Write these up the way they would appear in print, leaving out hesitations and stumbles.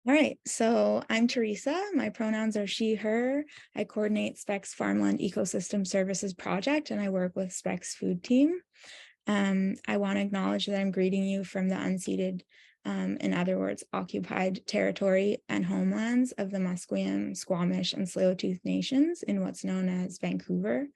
All right, so I'm Teresa. My pronouns are she, her. I coordinate SPEC's Farmland Ecosystem Services project, and I work with SPEC's food team. I want to acknowledge that I'm greeting you from the unceded, in other words, occupied territory and homelands of the Musqueam, Squamish, and Tsleil-Waututh nations in what's known as Vancouver.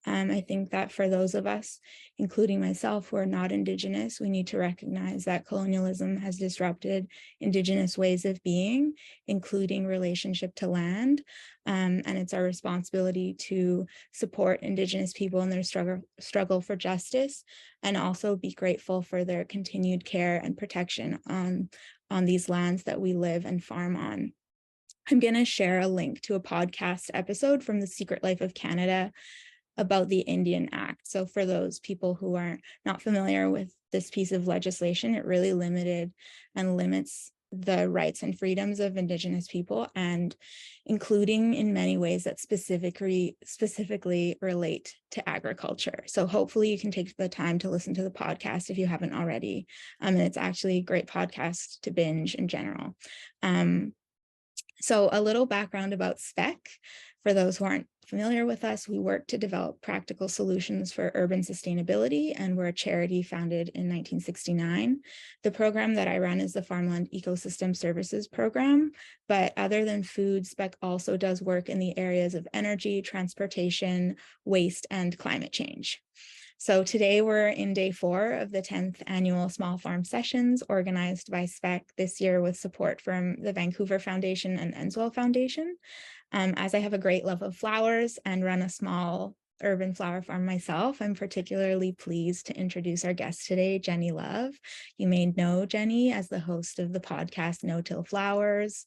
I think that for those of us, including myself, who are not Indigenous, we need to recognize that colonialism has disrupted Indigenous ways of being, including relationship to land. And it's our responsibility to support Indigenous people in their struggle for justice, and also be grateful for their continued care and protection on these lands that we live and farm on. I'm going to share a link to a podcast episode from The Secret Life of Canada about the Indian Act. So for those people who are not familiar with this piece of legislation, it really limited and limits the rights and freedoms of Indigenous people, and including in many ways that specifically relate to agriculture. So hopefully you can take the time to listen to the podcast if you haven't already. And it's actually a great podcast to binge in general. So a little background about SPEC. For those who aren't familiar with us, we work to develop practical solutions for urban sustainability, and we're a charity founded in 1969. The program that I run is the Farmland Ecosystem Services Program, but other than food, SPEC also does work in the areas of energy, transportation, waste, and climate change. So today we're in day 4 of the 10th annual Small Farm Sessions, organized by SPEC this year with support from the Vancouver Foundation and Enswell Foundation. As I have a great love of flowers and run a small urban flower farm myself, I'm particularly pleased to introduce our guest today, Jennie Love. You may know Jennie as the host of the podcast No-Till Flowers.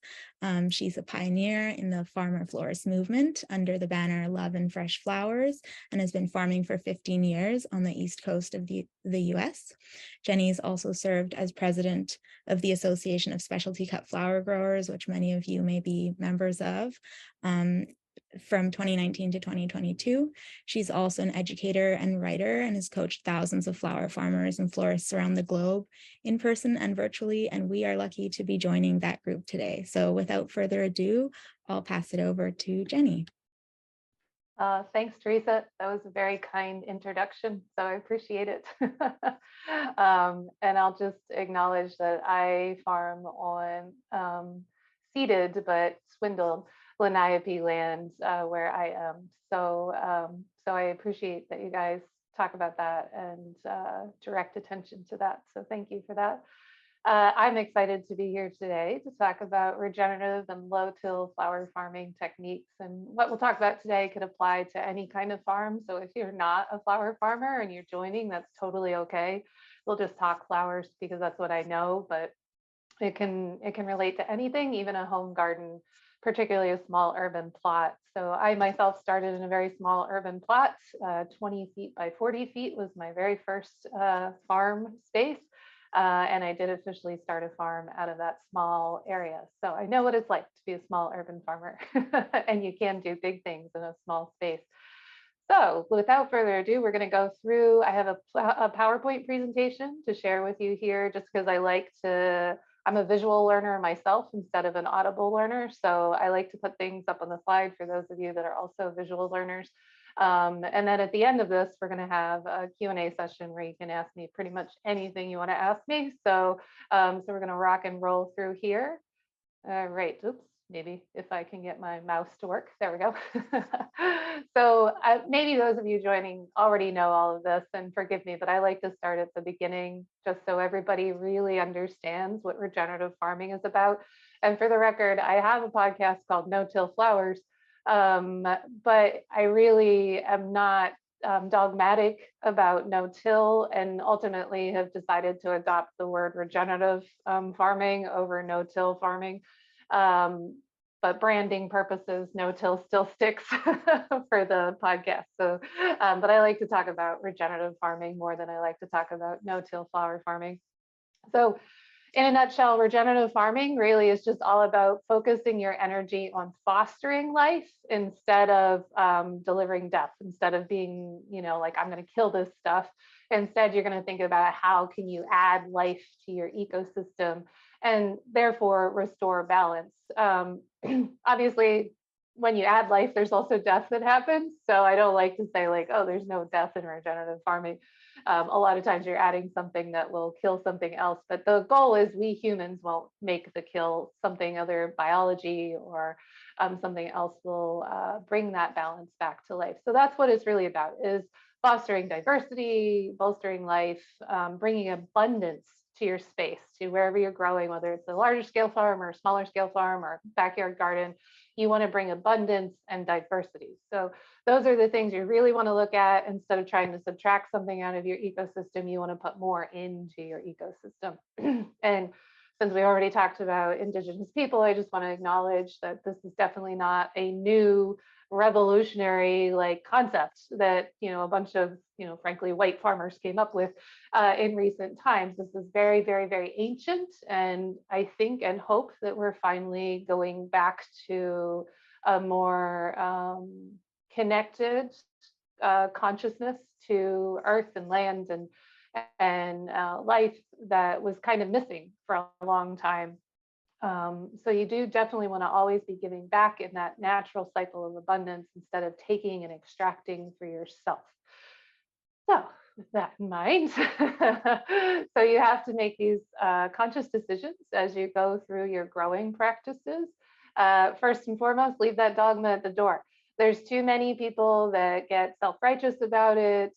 She's a pioneer in the farmer-florist movement under the banner Love and Fresh Flowers, and has been farming for 15 years on the East Coast of the US. Jennie's also served as president of the Association of Specialty Cut Flower Growers, which many of you may be members of. From 2019 to 2022. She's also an educator and writer, and has coached thousands of flower farmers and florists around the globe in person and virtually, and we are lucky to be joining that group today. So without further ado, I'll pass it over to Jennie. Thanks, Teresa. That was a very kind introduction, so I appreciate it. And I'll just acknowledge that I farm on ceded but swindled Lenape land where I am. So I appreciate that you guys talk about that and direct attention to that. So thank you for that. I'm excited to be here today to talk about regenerative and low-till flower farming techniques. And what we'll talk about today could apply to any kind of farm. So if you're not a flower farmer and you're joining, that's totally okay. We'll just talk flowers because that's what I know, but it can relate to anything, even a home garden, particularly a small urban plot. So I myself started in a very small urban plot. 20 feet by 40 feet was my very first farm space. And I did officially start a farm out of that small area. So I know what it's like to be a small urban farmer, and you can do big things in a small space. So without further ado, we're going to go through, I have a PowerPoint presentation to share with you here, just because I'm a visual learner myself instead of an audible learner. So I like to put things up on the slide for those of you that are also visual learners. And then at the end of this, we're going to have a Q&A session where you can ask me pretty much anything you want to ask me. So, we're going to rock and roll through here. All right. Oops. Maybe if I can get my mouse to work. There we go. So maybe those of you joining already know all of this, and forgive me, but I like to start at the beginning just so everybody really understands what regenerative farming is about. And for the record, I have a podcast called No-Till Flowers. But I really am not dogmatic about no-till, and ultimately have decided to adopt the word regenerative farming over no-till farming. But branding purposes, no-till still sticks for the podcast. So, but I like to talk about regenerative farming more than I like to talk about no-till flower farming. So in a nutshell, regenerative farming really is just all about focusing your energy on fostering life instead of delivering death, instead of being, like, I'm going to kill this stuff. Instead, you're going to think about how can you add life to your ecosystem and therefore restore balance. Obviously, when you add life, there's also death that happens. So I don't like to say like, oh, there's no death in regenerative farming. A lot of times you're adding something that will kill something else, but the goal is we humans won't make the kill. Something other biology or something else will bring that balance back to life. So that's what it's really about, is fostering diversity, bolstering life, bringing abundance to your space, to wherever you're growing, whether it's a larger scale farm or a smaller scale farm or backyard garden. You want to bring abundance and diversity. So those are the things you really want to look at. Instead of trying to subtract something out of your ecosystem, you want to put more into your ecosystem. And since we already talked about Indigenous people, I just want to acknowledge that this is definitely not a new revolutionary like concept that a bunch of frankly white farmers came up with in recent times. This is very, very, very ancient, and I think and hope that we're finally going back to a more connected consciousness to earth and land and life that was kind of missing for a long time. So you do definitely want to always be giving back in that natural cycle of abundance instead of taking and extracting for yourself. So with that in mind, so you have to make these conscious decisions as you go through your growing practices. First and foremost, leave that dogma at the door. There's too many people that get self-righteous about it.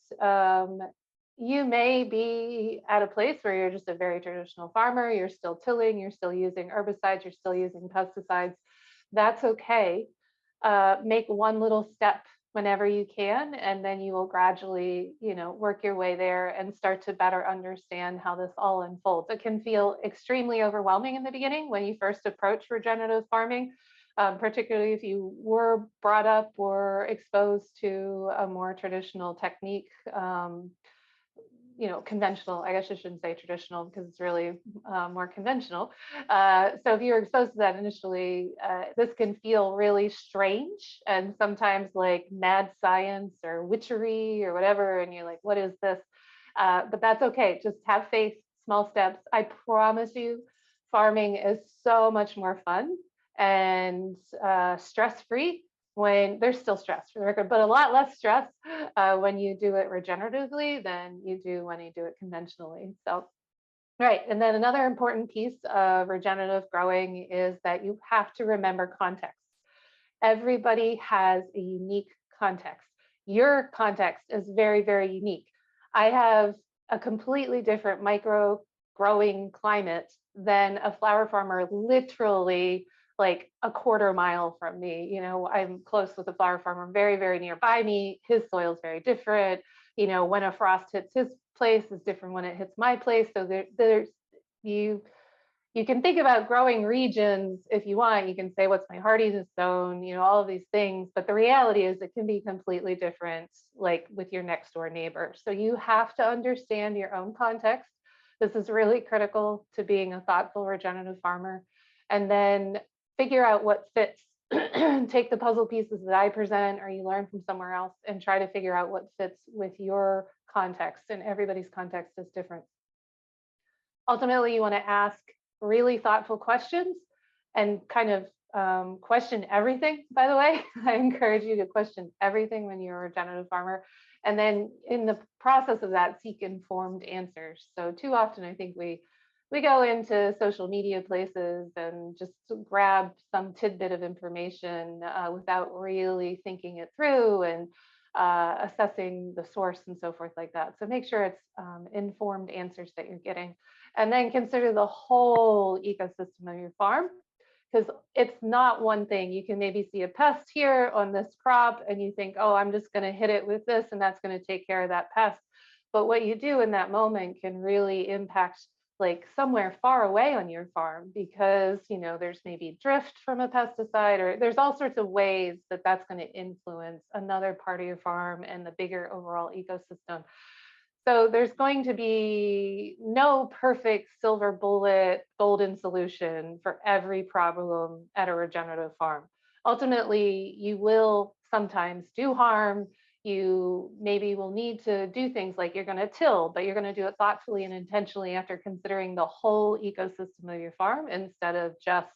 You may be at a place where you're just a very traditional farmer, you're still tilling, you're still using herbicides, you're still using pesticides. That's okay. Make one little step whenever you can, and then you will gradually, work your way there and start to better understand how this all unfolds. It can feel extremely overwhelming in the beginning when you first approach regenerative farming, particularly if you were brought up or exposed to a more traditional technique. Conventional, I guess I shouldn't say traditional because it's really more conventional. So if you're exposed to that initially, this can feel really strange and sometimes like mad science or witchery or whatever. And you're like, what is this? But that's okay. Just have faith, small steps. I promise you, farming is so much more fun and stress-free when there's still stress for the record, but a lot less stress when you do it regeneratively than you do when you do it conventionally. So, right. And then another important piece of regenerative growing is that you have to remember context. Everybody has a unique context. Your context is very, very unique. I have a completely different micro growing climate than a flower farmer literally like a quarter mile from me. I'm close with a flower farmer very, very nearby me. His soil is very different. When a frost hits his place is different when it hits my place. So there's you can think about growing regions if you want. You can say, what's my hardiness zone, all of these things. But the reality is it can be completely different, like with your next door neighbor. So you have to understand your own context. This is really critical to being a thoughtful regenerative farmer. And then figure out what fits. Take the puzzle pieces that I present or you learn from somewhere else and try to figure out what fits with your context. And everybody's context is different. Ultimately, you want to ask really thoughtful questions and kind of question everything, by the way. I encourage you to question everything when you're a regenerative farmer. And then in the process of that, seek informed answers. So too often, I think we go into social media places and just grab some tidbit of information without really thinking it through and assessing the source and so forth like that. So make sure it's informed answers that you're getting. And then consider the whole ecosystem of your farm, because it's not one thing. You can maybe see a pest here on this crop and you think, oh, I'm just going to hit it with this and that's going to take care of that pest. But what you do in that moment can really impact like somewhere far away on your farm, because there's maybe drift from a pesticide, or there's all sorts of ways that that's going to influence another part of your farm and the bigger overall ecosystem. So there's going to be no perfect silver bullet golden solution for every problem at a regenerative farm. Ultimately, you will sometimes do harm. You maybe will need to do things like you're going to till, but you're going to do it thoughtfully and intentionally after considering the whole ecosystem of your farm instead of just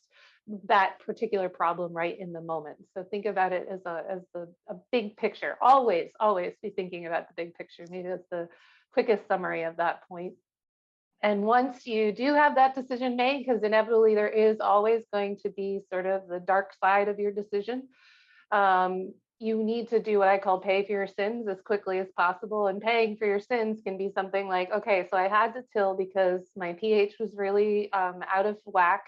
that particular problem right in the moment. So think about it as a big picture. Always be thinking about the big picture. Maybe that's the quickest summary of that point. And once you do have that decision made, because inevitably there is always going to be sort of the dark side of your decision, you need to do what I call pay for your sins as quickly as possible. And paying for your sins can be something like, okay, so I had to till because my pH was really out of whack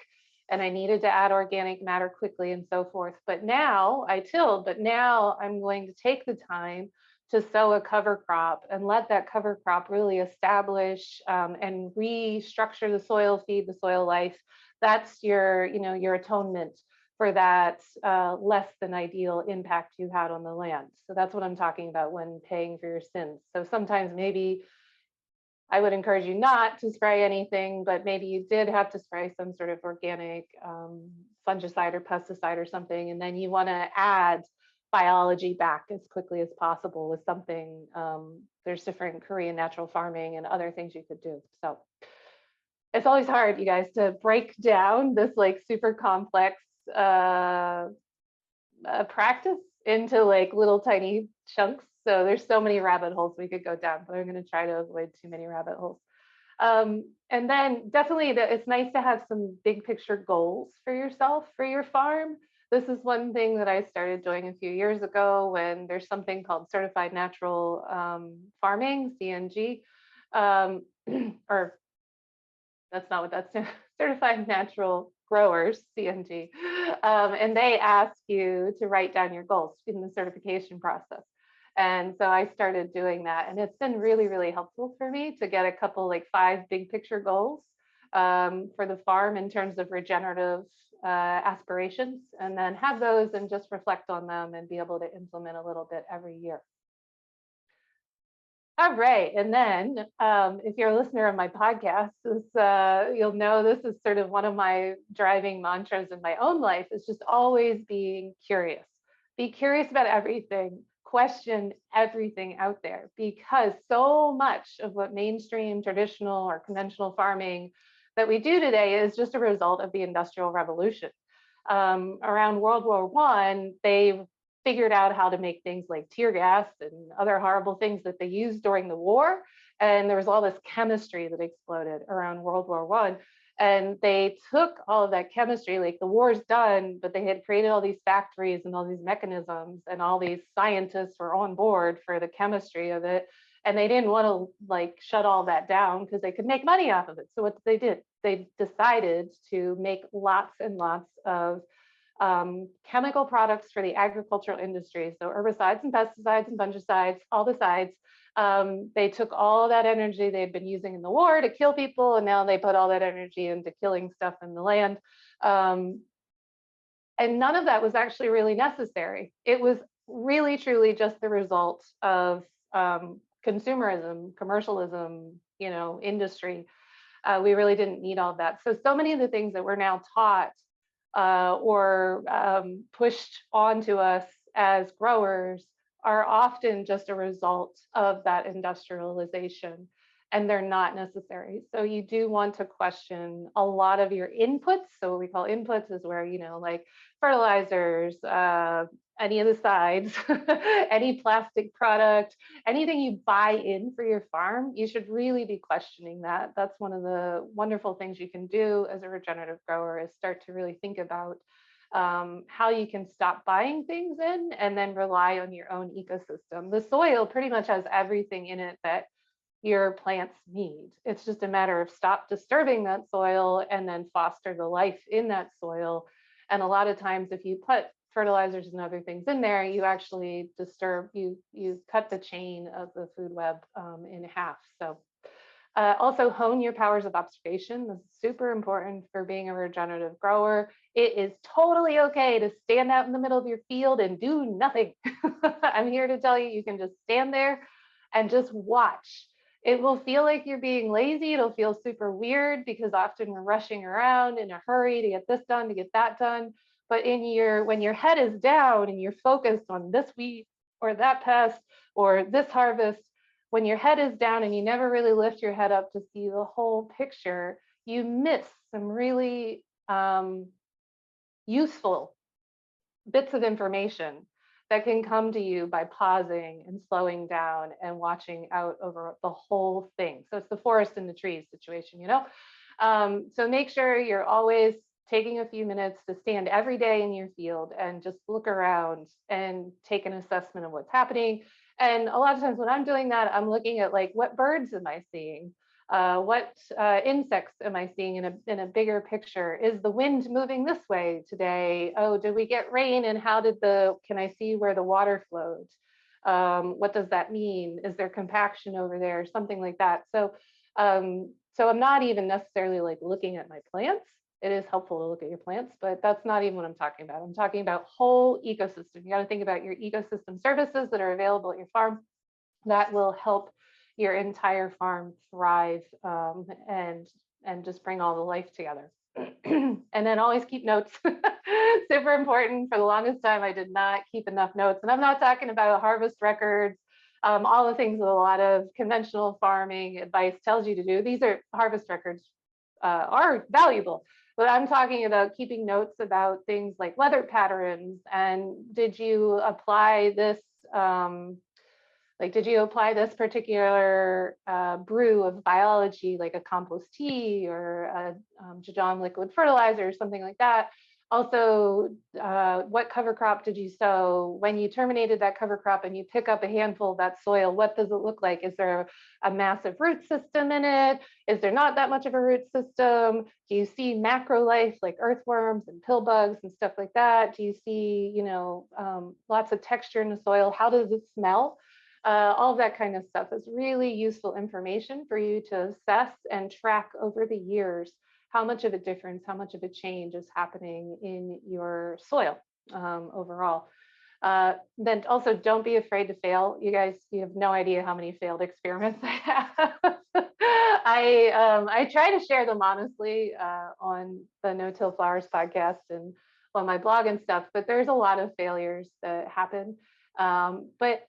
and I needed to add organic matter quickly and so forth. But now I tilled, but now I'm going to take the time to sow a cover crop and let that cover crop really establish and restructure the soil, feed the soil life. That's your, your atonement for that less than ideal impact you had on the land. So that's what I'm talking about when paying for your sins. So sometimes maybe I would encourage you not to spray anything, but maybe you did have to spray some sort of organic fungicide or pesticide or something, and then you want to add biology back as quickly as possible with something. There's different Korean natural farming and other things you could do. So it's always hard, you guys, to break down this like super complex practice into like little tiny chunks. So there's so many rabbit holes we could go down, but I'm going to try to avoid too many rabbit holes. And then definitely it's nice to have some big picture goals for yourself, for your farm. This is one thing that I started doing a few years ago when there's something called certified natural farming, CNG, or that's not what that's certified natural growers, CNG. And they ask you to write down your goals in the certification process. And so I started doing that, and it's been really, really helpful for me to get a couple, like 5 big picture goals for the farm in terms of regenerative aspirations, and then have those and just reflect on them and be able to implement a little bit every year. All right, and then if you're a listener of my podcast, you'll know this is sort of one of my driving mantras in my own life, is just always being curious. Be curious about everything, question everything out there, because so much of what mainstream, traditional, or conventional farming that we do today is just a result of the Industrial Revolution. Around World War I, they figured out how to make things like tear gas and other horrible things that they used during the war. And there was all this chemistry that exploded around World War I. And they took all of that chemistry, like the war's done, but they had created all these factories and all these mechanisms, and all these scientists were on board for the chemistry of it. And they didn't want to like shut all that down because they could make money off of it. So what they did, they decided to make lots and lots of chemical products for the agricultural industry. So herbicides and pesticides and fungicides, all the sides. They took all that energy they'd been using in the war to kill people, and now they put all that energy into killing stuff in the land. And none of that was actually really necessary. It was really, truly just the result of consumerism, commercialism, industry. We really didn't need all of that. So many of the things that we're now taught or pushed onto us as growers are often just a result of that industrialization, and they're not necessary. So you do want to question a lot of your inputs. So what we call inputs is where, like fertilizers, any of the sides, any plastic product, anything you buy in for your farm, you should really be questioning that. That's one of the wonderful things you can do as a regenerative grower, is start to really think about how you can stop buying things in and then rely on your own ecosystem. The soil pretty much has everything in it that your plants need. It's just a matter of stop disturbing that soil and then foster the life in that soil. And a lot of times if you put fertilizers and other things in there, you actually disturb, you cut the chain of the food web in half. So also hone your powers of observation. This is super important for being a regenerative grower. It is totally okay to stand out in the middle of your field and do nothing. I'm here to tell you, you can just stand there and just watch. It will feel like you're being lazy. It'll feel super weird because often we're rushing around in a hurry to get this done, to get that done. But when your head is down and you're focused on this weed or that pest or this harvest, when your head is down and you never really lift your head up to see the whole picture, you miss some really useful bits of information that can come to you by pausing and slowing down and watching out over the whole thing. So it's the forest and the trees situation, you know? So make sure you're always taking a few minutes to stand every day in your field and just look around and take an assessment of what's happening. And a lot of times when I'm doing that, I'm looking at like, what birds am I seeing? What insects am I seeing in a bigger picture? Is the wind moving this way today? Oh, did we get rain? And how did can I see where the water flowed? What does that mean? Is there compaction over there? Something like that. So I'm not even necessarily like looking at my plants. It is helpful to look at your plants, but that's not even what I'm talking about. I'm talking about whole ecosystem. You got to think about your ecosystem services that are available at your farm that will help your entire farm thrive and just bring all the life together. And then always keep notes. Super important. For the longest time, I did not keep enough notes. And I'm not talking about harvest records, all the things that a lot of conventional farming advice tells you to do. These are harvest records are valuable. But I'm talking about keeping notes about things like weather patterns and did you apply this did you apply this particular brew of biology, like a compost tea or a Jadam liquid fertilizer or something like that? Also, what cover crop did you sow? When you terminated that cover crop and you pick up a handful of that soil, what does it look like? Is there a massive root system in it? Is there not that much of a root system? Do you see macro life like earthworms and pill bugs and stuff like that? Do you see, lots of texture in the soil? How does it smell? All of that kind of stuff is really useful information for you to assess and track over the years how much of a difference, how much of a change is happening in your soil overall. Then also don't be afraid to fail. You guys, you have no idea how many failed experiments I have. I try to share them honestly on the No Till Flowers podcast and on my blog and stuff, but there's a lot of failures that happen. But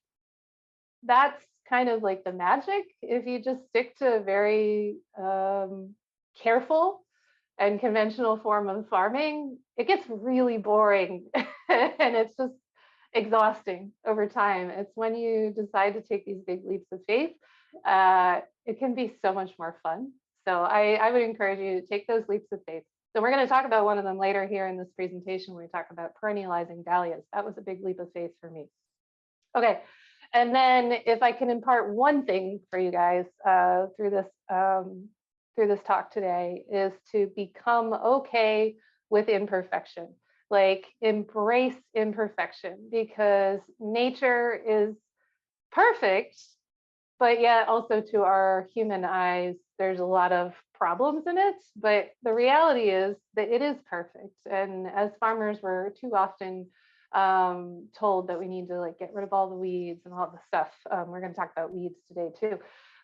that's kind of like the magic. If you just stick to a very careful and conventional form of farming, it gets really boring and it's just exhausting over time. It's when you decide to take these big leaps of faith, it can be so much more fun. So I would encourage you to take those leaps of faith. So we're going to talk about one of them later here in this presentation when we talk about perennializing dahlias. That was a big leap of faith for me. Okay. And then if I can impart one thing for you guys through this talk today is to become okay with imperfection, like embrace imperfection, because nature is perfect, but yet also to our human eyes, there's a lot of problems in it. But the reality is that it is perfect. And as farmers, we're too often told that we need to like get rid of all the weeds and all the stuff. We're going to talk about weeds today too,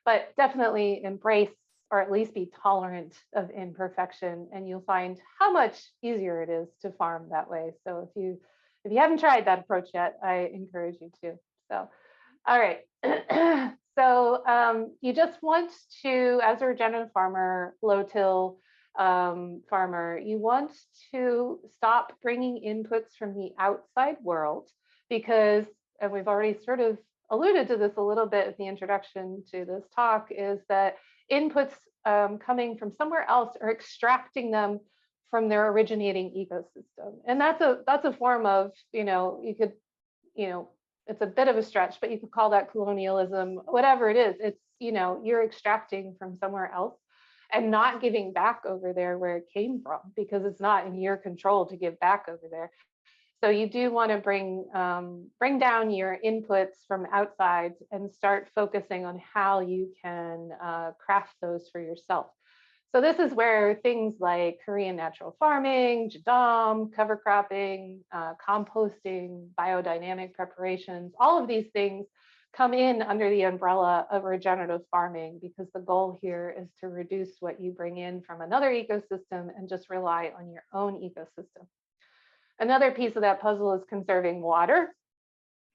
but definitely embrace or at least be tolerant of imperfection, and you'll find how much easier it is to farm that way. So if you haven't tried that approach yet, I encourage you to. So, all right. So you just want to, as a regenerative farmer, low-till farmer, you want to stop bringing inputs from the outside world because, and we've already sort of alluded to this a little bit at the introduction to this talk, is that inputs coming from somewhere else are extracting them from their originating ecosystem. And that's a form of, you could, it's a bit of a stretch, but you could call that colonialism, whatever it is. It's, you're extracting from somewhere else and not giving back over there where it came from, because it's not in your control to give back over there. So you do want to bring down your inputs from outside and start focusing on how you can craft those for yourself. So this is where things like Korean natural farming, Jadam, cover cropping, composting, biodynamic preparations, all of these things come in under the umbrella of regenerative farming, because the goal here is to reduce what you bring in from another ecosystem and just rely on your own ecosystem. Another piece of that puzzle is conserving water.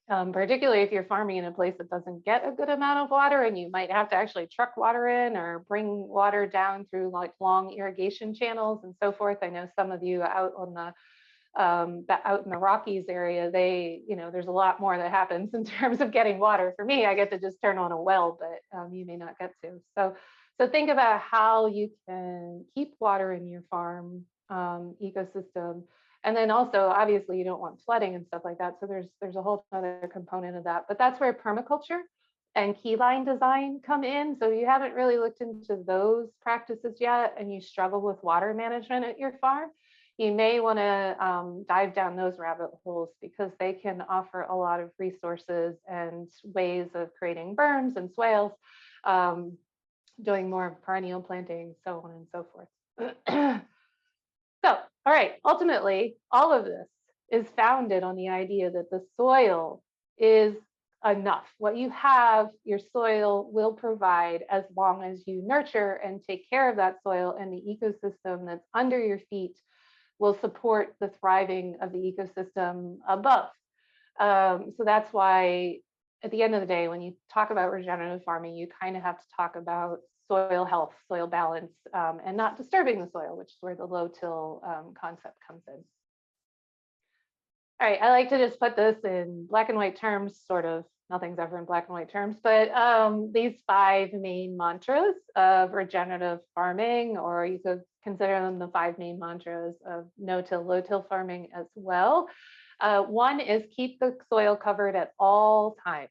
particularly if you're farming in a place that doesn't get a good amount of water and you might have to actually truck water in or bring water down through like long irrigation channels and so forth. I know some of you out on the out in the Rockies area, there's a lot more that happens in terms of getting water. For me, I get to just turn on a well, but you may not get to. So think about how you can keep water in your farm ecosystem. And then also, obviously, you don't want flooding and stuff like that. So there's a whole other component of that. But that's where permaculture and keyline design come in. So you haven't really looked into those practices yet, and you struggle with water management at your farm, you may want to dive down those rabbit holes because they can offer a lot of resources and ways of creating berms and swales, doing more perennial planting, so on and so forth. So, all right, ultimately, all of this is founded on the idea that the soil is enough. What you have, your soil will provide as long as you nurture and take care of that soil, and the ecosystem that's under your feet will support the thriving of the ecosystem above. So that's why at the end of the day, when you talk about regenerative farming, you kind of have to talk about soil health, soil balance, and not disturbing the soil, which is where the low-till concept comes in. All right, I like to just put this in black and white terms, sort of. Nothing's ever in black and white terms, but these 5 main mantras of regenerative farming, or you could consider them the 5 main mantras of no-till, low-till farming as well. One is keep the soil covered at all times.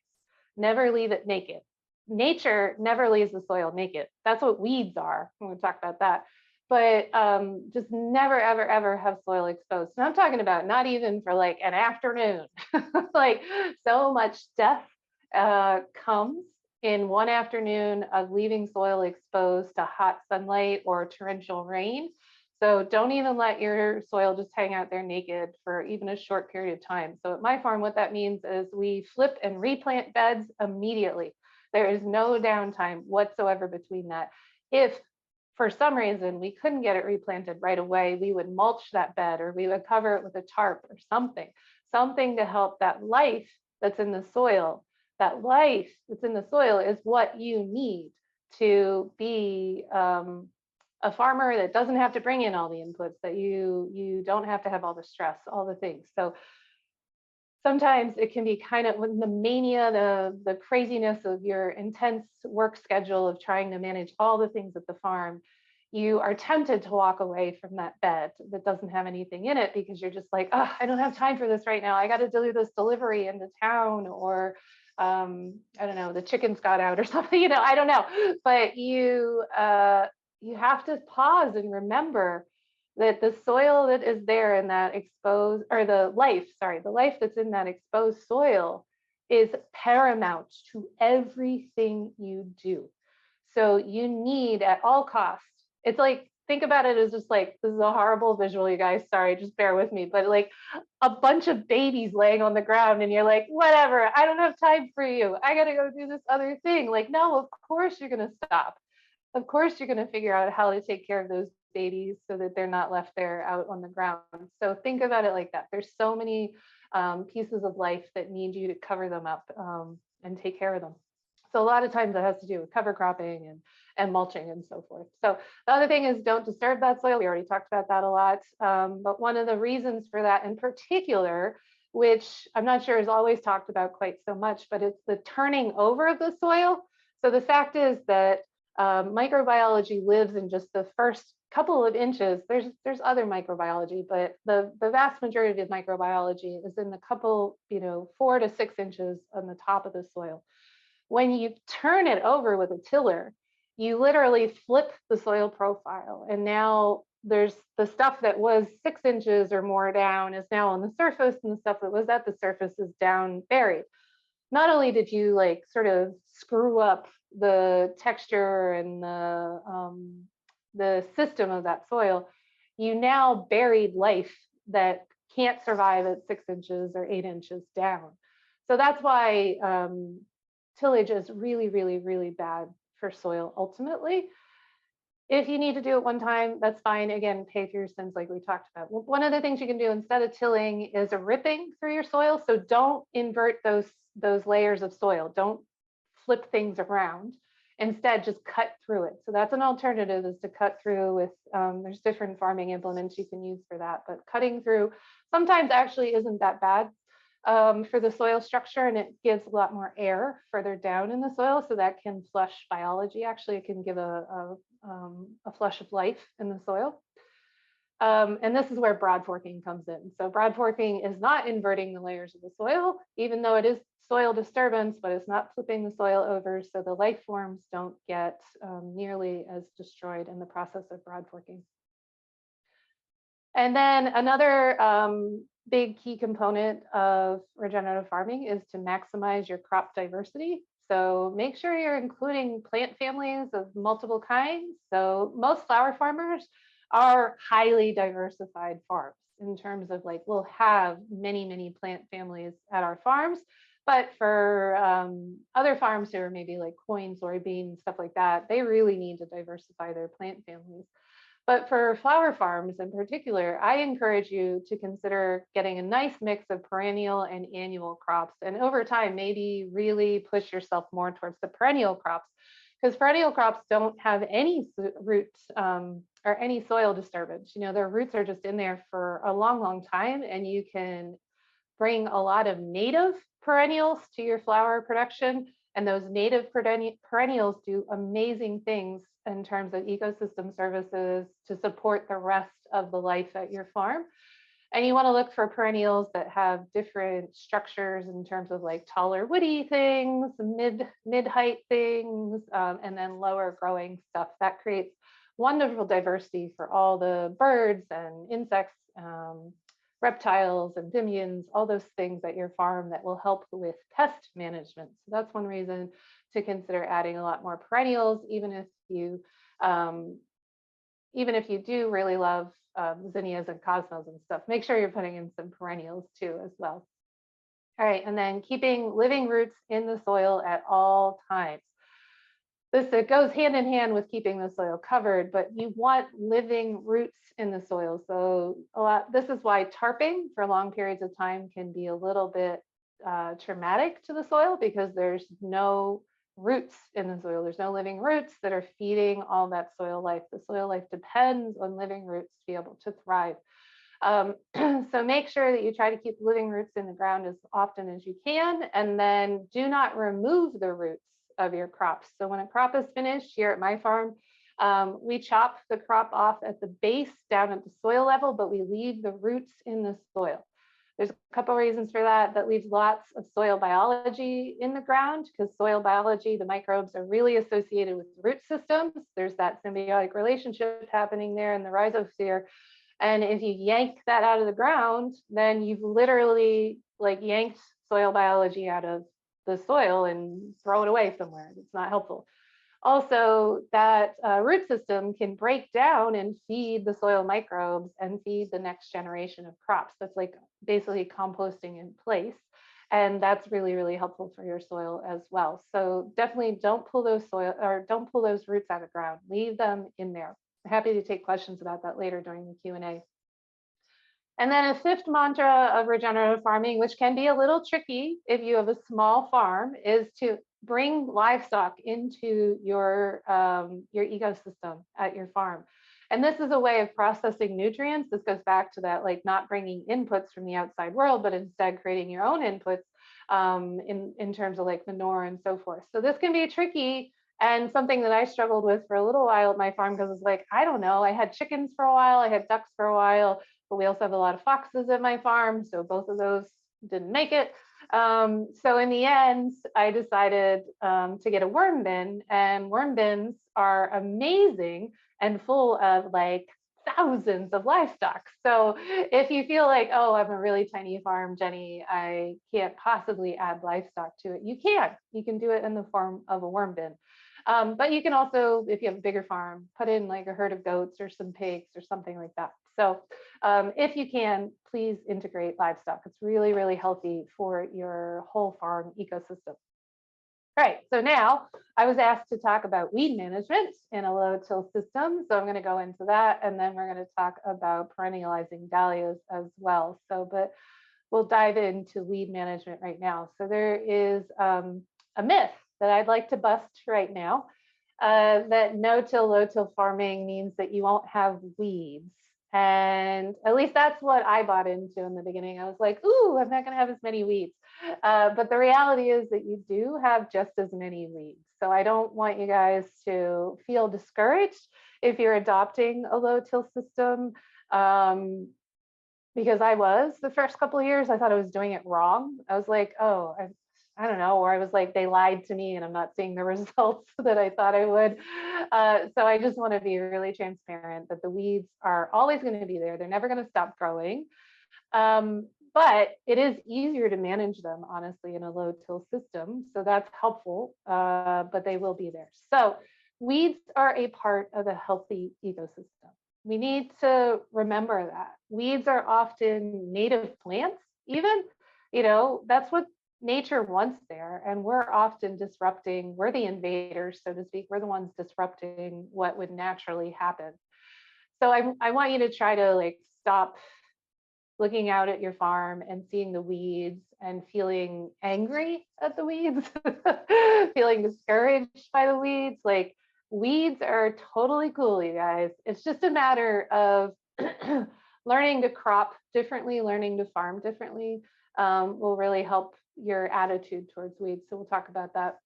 Never leave it naked. Nature never leaves the soil naked. That's what weeds are. We're going to talk about that. But just never, ever, ever have soil exposed. And I'm talking about not even for like an afternoon. Like so much death comes in one afternoon of leaving soil exposed to hot sunlight or torrential rain. So don't even let your soil just hang out there naked for even a short period of time. So at my farm, what that means is we flip and replant beds immediately. There is no downtime whatsoever between that. If for some reason we couldn't get it replanted right away, we would mulch that bed, or we would cover it with a tarp or something to help that life that's in the soil. That life that's in the soil is what you need to be a farmer that doesn't have to bring in all the inputs, that you don't have to have all the stress, all the things. So sometimes it can be kind of when the mania, the craziness of your intense work schedule of trying to manage all the things at the farm, you are tempted to walk away from that bed that doesn't have anything in it because you're just like, oh, I don't have time for this right now. I got to do this delivery into town, or I don't know, the chickens got out or something, I don't know. But you have to pause and remember that the soil that is there in that exposed, or the life that's in that exposed soil is paramount to everything you do. So you need at all costs, it's like, think about it as just like, this is a horrible visual, you guys, sorry, just bear with me, but like a bunch of babies laying on the ground and you're like, whatever, I don't have time for you, I gotta go do this other thing. Like, no, of course you're gonna stop. Of course you're gonna figure out how to take care of those babies so that they're not left there out on the ground. So think about it like that. There's so many pieces of life that need you to cover them up and take care of them. So a lot of times that has to do with cover cropping and mulching and so forth. So the other thing is don't disturb that soil. We already talked about that a lot. But one of the reasons for that in particular, which I'm not sure is always talked about quite so much, but it's the turning over of the soil. So the fact is that microbiology lives in just the first couple of inches. There's other microbiology, but the vast majority of microbiology is in the couple, 4 to 6 inches on the top of the soil. When you turn it over with a tiller, you literally flip the soil profile. And now there's the stuff that was 6 inches or more down is now on the surface, and the stuff that was at the surface is down buried. Not only did you like sort of screw up the texture and the system of that soil, you now buried life that can't survive at 6 inches or 8 inches down. So that's why tillage is really, really, really bad for soil ultimately. If you need to do it one time, that's fine. Again, pay for your sins like we talked about. One of the things you can do instead of tilling is a ripping through your soil. So don't invert those layers of soil. Don't flip things around. Instead, just cut through it. So that's an alternative, is to cut through with, there's different farming implements you can use for that, but cutting through sometimes actually isn't that bad for the soil structure, and it gives a lot more air further down in the soil, so that can flush biology. Actually, it can give a flush of life in the soil. And this is where broad forking comes in. So broad forking is not inverting the layers of the soil, even though it is soil disturbance, but it's not flipping the soil over, so the life forms don't get nearly as destroyed in the process of broad forking. And then another big key component of regenerative farming is to maximize your crop diversity. So make sure you're including plant families of multiple kinds. So most flower farmers are highly diversified farms in terms of, like, we'll have many, many plant families at our farms. But for other farms who are maybe like corn, soybeans, stuff like that, they really need to diversify their plant families. But for flower farms in particular, I encourage you to consider getting a nice mix of perennial and annual crops. And over time, maybe really push yourself more towards the perennial crops, because perennial crops don't have any roots or any soil disturbance. You know, their roots are just in there for a long, long time, and you can bring a lot of native perennials to your flower production. And those native perennials do amazing things in terms of ecosystem services to support the rest of the life at your farm. And you want to look for perennials that have different structures in terms of, like, taller woody things, mid height things, and then lower growing stuff. That creates wonderful diversity for all the birds and insects, reptiles, amphibians, all those things at your farm that will help with pest management. So that's one reason to consider adding a lot more perennials, even if you do really love zinnias and cosmos and stuff. Make sure you're putting in some perennials too as well. All right, and then keeping living roots in the soil at all times. It goes hand in hand with keeping the soil covered, but you want living roots in the soil. So this is why tarping for long periods of time can be a little bit traumatic to the soil, because there's no roots in the soil. There's no living roots that are feeding all that soil life. The soil life depends on living roots to be able to thrive. So make sure that you try to keep living roots in the ground as often as you can, and then do not remove the roots of your crops. So when a crop is finished here at my farm, we chop the crop off at the base down at the soil level, but we leave the roots in the soil. There's a couple of reasons for that. That leaves lots of soil biology in the ground, because soil biology, the microbes, are really associated with root systems. There's that symbiotic relationship happening there in the rhizosphere. And if you yank that out of the ground, then you've literally, like, yanked soil biology out of the soil and throw it away somewhere. It's not helpful. Also, that root system can break down and feed the soil microbes and feed the next generation of crops. That's like basically composting in place. And that's really, really helpful for your soil as well. So definitely don't pull those roots out of the ground. Leave them in there. I'm happy to take questions about that later during the Q&A. And then a fifth mantra of regenerative farming, which can be a little tricky if you have a small farm, is to bring livestock into your ecosystem at your farm. And this is a way of processing nutrients. This goes back to that, like, not bringing inputs from the outside world, but instead creating your own inputs in terms of, like, manure and so forth. So this can be tricky, and something that I struggled with for a little while at my farm, because it's like, I don't know, I had chickens for a while, I had ducks for a while, but we also have a lot of foxes at my farm, so both of those didn't make it. So in the end, I decided to get a worm bin, and worm bins are amazing and full of, like, thousands of livestock. So if you feel like, oh, I'm a really tiny farm, Jenny, I can't possibly add livestock to it, you can do it in the form of a worm bin. But you can also, if you have a bigger farm, put in, like, a herd of goats or some pigs or something like that. So if you can, please integrate livestock. It's really, really healthy for your whole farm ecosystem. Right, so now I was asked to talk about weed management in a low-till system, so I'm going to go into that, and then we're going to talk about perennializing dahlias as well. So, but we'll dive into weed management right now. So there is a myth that I'd like to bust right now, that no-till, low-till farming means that you won't have weeds. And at least that's what I bought into in the beginning. I was like, ooh, I'm not going to have as many weeds. But the reality is that you do have just as many weeds. So I don't want you guys to feel discouraged if you're adopting a low-till system. Because I was the first couple of years, I thought I was doing it wrong. I was like, oh, I don't know, or I was like, they lied to me and I'm not seeing the results that I thought I would. So I just want to be really transparent that the weeds are always going to be there. They're never going to stop growing. But it is easier to manage them, honestly, in a low-till system. So that's helpful, but they will be there. So weeds are a part of a healthy ecosystem. We need to remember that. Weeds are often native plants, even, that's what nature wants there. And we're often disrupting, we're the invaders, so to speak. We're the ones disrupting what would naturally happen. So I want you to try to like stop looking out at your farm and seeing the weeds and feeling angry at the weeds, feeling discouraged by the weeds. Like, weeds are totally cool, you guys. It's just a matter of learning to crop differently, learning to farm differently will really help your attitude towards weeds. So we'll talk about that.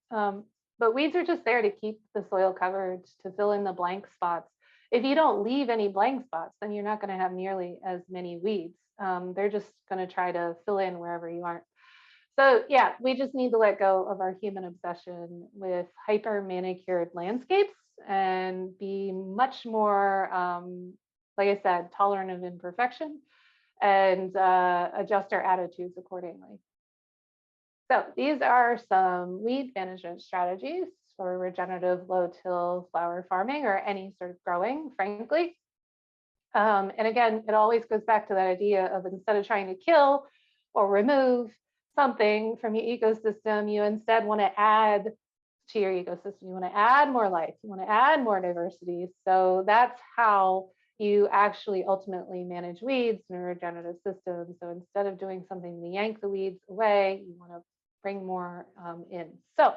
But weeds are just there to keep the soil covered, to fill in the blank spots. If you don't leave any blank spots, then you're not going to have nearly as many weeds. They're just going to try to fill in wherever you aren't. So yeah, we just need to let go of our human obsession with hyper manicured landscapes and be much more, like I said, tolerant of imperfection and adjust our attitudes accordingly. So these are some weed management strategies for regenerative low-till flower farming or any sort of growing, frankly. And again, it always goes back to that idea of, instead of trying to kill or remove something from your ecosystem, you instead want to add to your ecosystem. You want to add more life. You want to add more diversity. So that's how you actually ultimately manage weeds in a regenerative system. So instead of doing something to yank the weeds away, you want to bring more in. So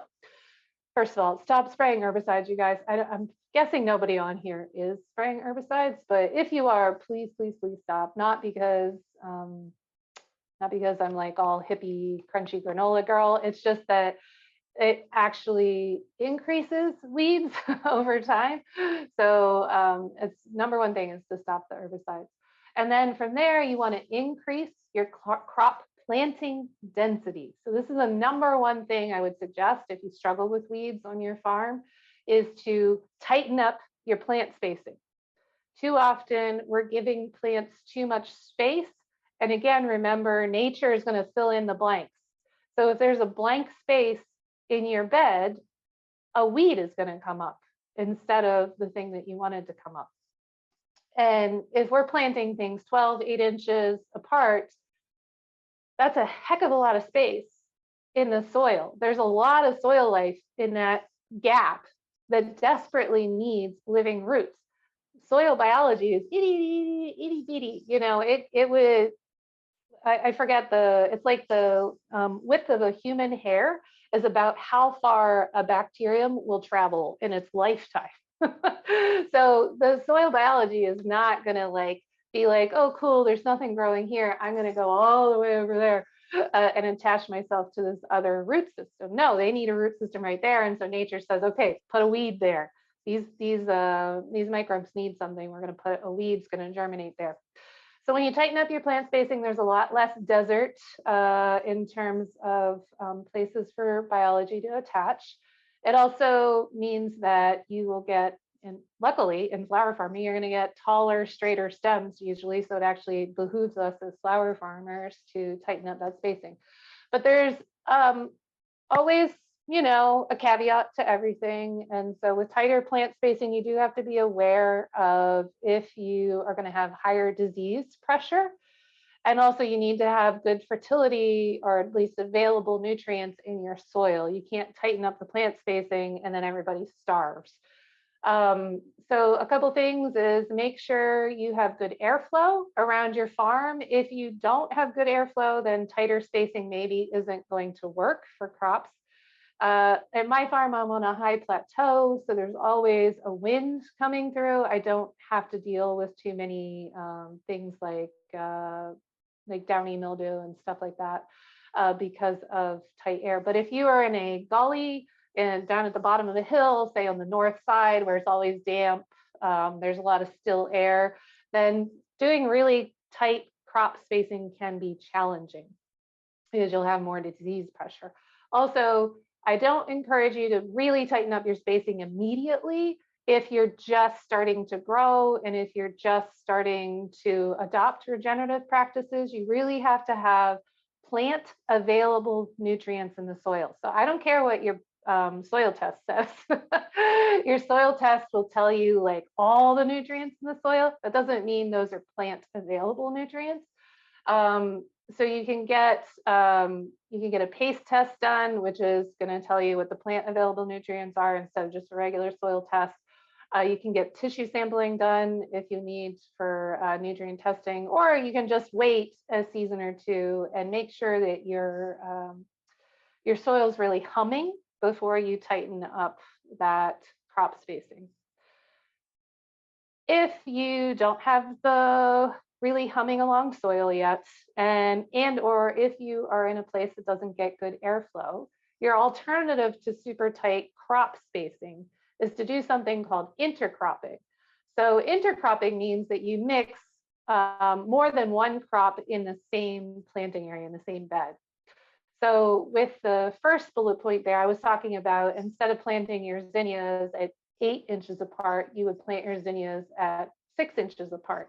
first of all, stop spraying herbicides, you guys. I'm guessing nobody on here is spraying herbicides, but if you are, please, please, please stop. Not because I'm like all hippie, crunchy granola girl. It's just that it actually increases weeds over time. So it's number one thing is to stop the herbicides. And then from there, you want to increase your crop planting density. So this is the number one thing I would suggest if you struggle with weeds on your farm, is to tighten up your plant spacing. Too often we're giving plants too much space. And again, remember, nature is going to fill in the blanks. So if there's a blank space in your bed, a weed is going to come up instead of the thing that you wanted to come up. And if we're planting things 12, 8 inches apart, that's a heck of a lot of space in the soil. There's a lot of soil life in that gap that desperately needs living roots. Soil biology is itty bitty, it would, I forget it's like the width of a human hair is about how far a bacterium will travel in its lifetime. So the soil biology is not going to be like, oh, cool, there's nothing growing here, I'm going to go all the way over there and attach myself to this other root system. No, they need a root system right there. And so nature says, okay, put a weed there. These microbes need something. We're going to put a weed's going to germinate there. So when you tighten up your plant spacing, there's a lot less desert in terms of places for biology to attach. It also means that you will get, and luckily in flower farming, you're going to get taller, straighter stems usually. So it actually behooves us as flower farmers to tighten up that spacing. But there's always, a caveat to everything. And so with tighter plant spacing, you do have to be aware of if you are going to have higher disease pressure. And also you need to have good fertility or at least available nutrients in your soil. You can't tighten up the plant spacing and then everybody starves. So a couple things is make sure you have good airflow around your farm. If you don't have good airflow, then tighter spacing maybe isn't going to work for crops. At my farm, I'm on a high plateau, so there's always a wind coming through. I don't have to deal with too many things like downy mildew and stuff like that because of tight air. But if you are in a gully and down at the bottom of the hill, say on the north side where it's always damp, there's a lot of still air, then doing really tight crop spacing can be challenging because you'll have more disease pressure. Also, I don't encourage you to really tighten up your spacing immediately if you're just starting to grow and if you're just starting to adopt regenerative practices. You really have to have plant available nutrients in the soil. So I don't care what your soil test says. Your soil test will tell you like all the nutrients in the soil. That doesn't mean those are plant available nutrients. So you can get a paste test done, which is going to tell you what the plant available nutrients are instead of just a regular soil test. You can get tissue sampling done if you need for nutrient testing, or you can just wait a season or two and make sure that your soil is really humming before you tighten up that crop spacing. If you don't have the really humming along soil yet, and or if you are in a place that doesn't get good airflow, your alternative to super tight crop spacing is to do something called intercropping. So intercropping means that you mix more than one crop in the same planting area, in the same bed. So with the first bullet point there, I was talking about instead of planting your zinnias at 8 inches apart, you would plant your zinnias at 6 inches apart.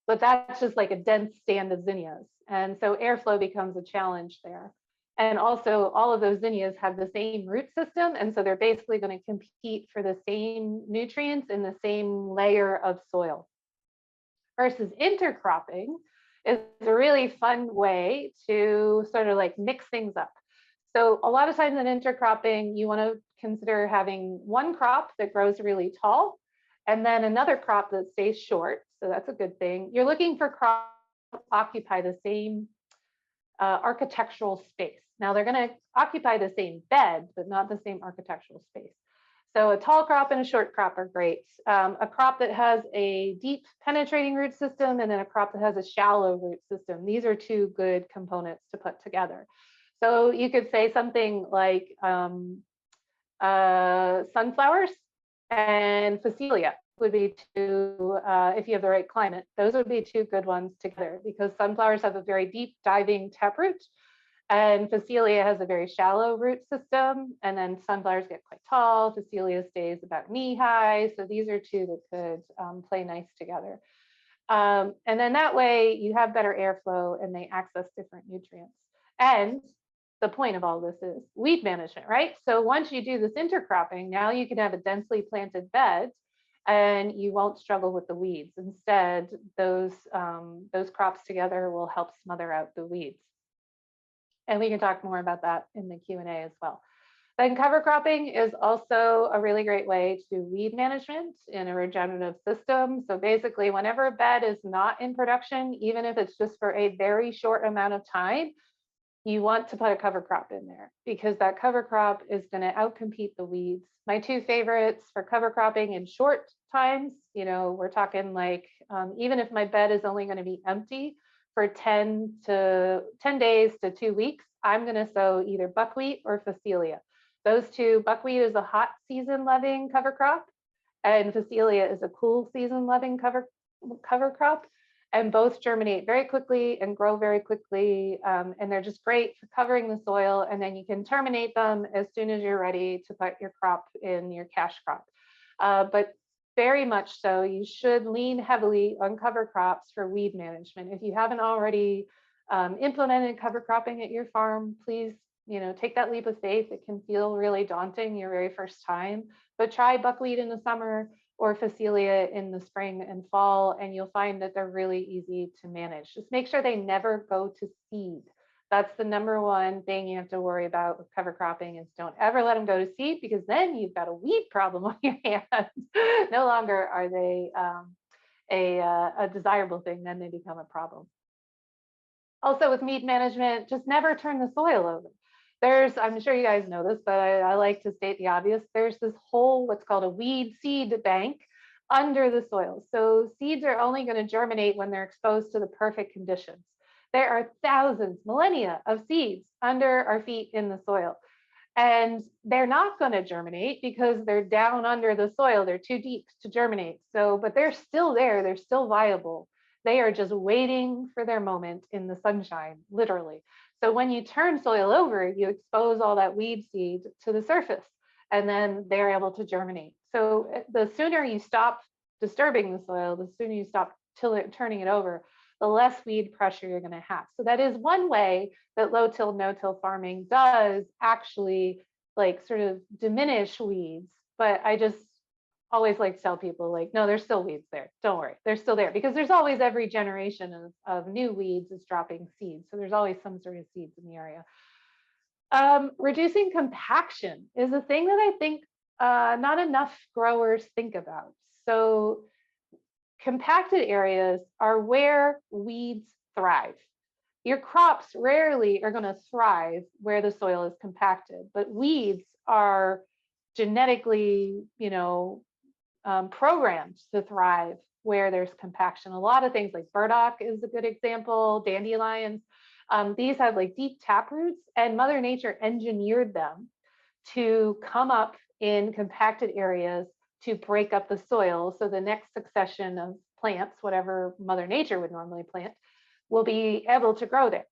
But that's just like a dense stand of zinnias. And so airflow becomes a challenge there. And also all of those zinnias have the same root system. And so they're basically going to compete for the same nutrients in the same layer of soil. Versus intercropping is a really fun way to sort of like mix things up. So a lot of times in intercropping, you want to consider having one crop that grows really tall and then another crop that stays short. So that's a good thing. You're looking for crops that occupy the same architectural space. Now they're going to occupy the same bed, but not the same architectural space. So a tall crop and a short crop are great. A crop that has a deep penetrating root system and then a crop that has a shallow root system. These are two good components to put together. So you could say something like sunflowers and Phacelia would be two, if you have the right climate, those would be two good ones together because sunflowers have a very deep diving taproot and Phacelia has a very shallow root system, and then sunflowers get quite tall. Phacelia stays about knee high. So these are two that could play nice together. And then that way you have better airflow and they access different nutrients. And the point of all this is weed management, right? So once you do this intercropping, now you can have a densely planted bed and you won't struggle with the weeds. Instead, those crops together will help smother out the weeds. And we can talk more about that in the Q&A as well. Then cover cropping is also a really great way to do weed management in a regenerative system. So basically, whenever a bed is not in production, even if it's just for a very short amount of time, you want to put a cover crop in there because that cover crop is going to outcompete the weeds. My two favorites for cover cropping in short times, you know, we're talking like, even if my bed is only going to be empty for 10 days to 2 weeks, I'm going to sow either buckwheat or Phacelia. Those two, buckwheat is a hot season loving cover crop and Phacelia is a cool season loving cover crop. And both germinate very quickly and grow very quickly. And they're just great for covering the soil. And then you can terminate them as soon as you're ready to put your crop in your cash crop. But very much so, you should lean heavily on cover crops for weed management. If you haven't already implemented cover cropping at your farm, please, you know, take that leap of faith. It can feel really daunting your very first time, but try buckwheat in the summer. or Phacelia in the spring and fall, and you'll find that they're really easy to manage. Just make sure they never go to seed. That's the number one thing you have to worry about with cover cropping is don't ever let them go to seed, because then you've got a weed problem on your hands. No longer are they a desirable thing, then they become a problem. Also with weed management, just never turn the soil over. I'm sure you guys know this, but I like to state the obvious. There's this whole, what's called a weed seed bank under the soil. So seeds are only going to germinate when they're exposed to the perfect conditions. There are thousands, millennia of seeds under our feet in the soil. And they're not going to germinate because they're down under the soil. They're too deep to germinate. So, but they're still there. They're still viable. They are just waiting for their moment in the sunshine, literally. So when you turn soil over, you expose all that weed seed to the surface, and then they're able to germinate. So the sooner you stop disturbing the soil, the sooner you stop turning it over, the less weed pressure you're going to have. So that is one way that low-till, no-till farming does actually like sort of diminish weeds. But I just always like to tell people like, no, there's still weeds there. Don't worry, they're still there, because there's always, every generation of new weeds is dropping seeds. So there's always some sort of seeds in the area. Reducing compaction is a thing that I think not enough growers think about. So compacted areas are where weeds thrive. Your crops rarely are going to thrive where the soil is compacted, but weeds are genetically, programmed to thrive where there's compaction. A lot of things like burdock is a good example, dandelions. These have like deep tap roots, and Mother Nature engineered them to come up in compacted areas to break up the soil. So the next succession of plants, whatever Mother Nature would normally plant, will be able to grow there.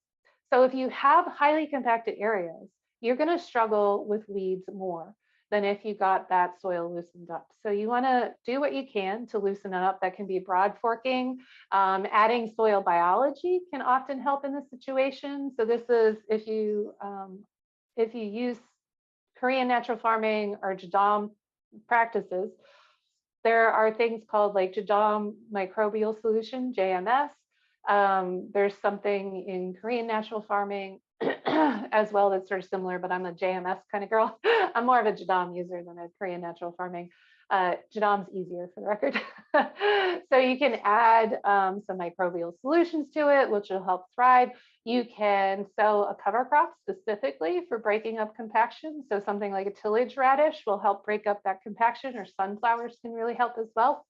So if you have highly compacted areas, you're going to struggle with weeds more than if you got that soil loosened up. So you want to do what you can to loosen it up. That can be broad forking. Adding soil biology can often help in this situation. So this is if you use Korean natural farming or Jadam practices, there are things called like Jadam microbial solution, JMS. There's something in Korean natural farming as well that's sort of similar, but I'm a JMS kind of girl. I'm more of a Jadam user than a Korean natural farming. Jadam's easier for the record. So you can add some microbial solutions to it, which will help thrive. You can sow a cover crop specifically for breaking up compaction. So something like a tillage radish will help break up that compaction, or sunflowers can really help as well.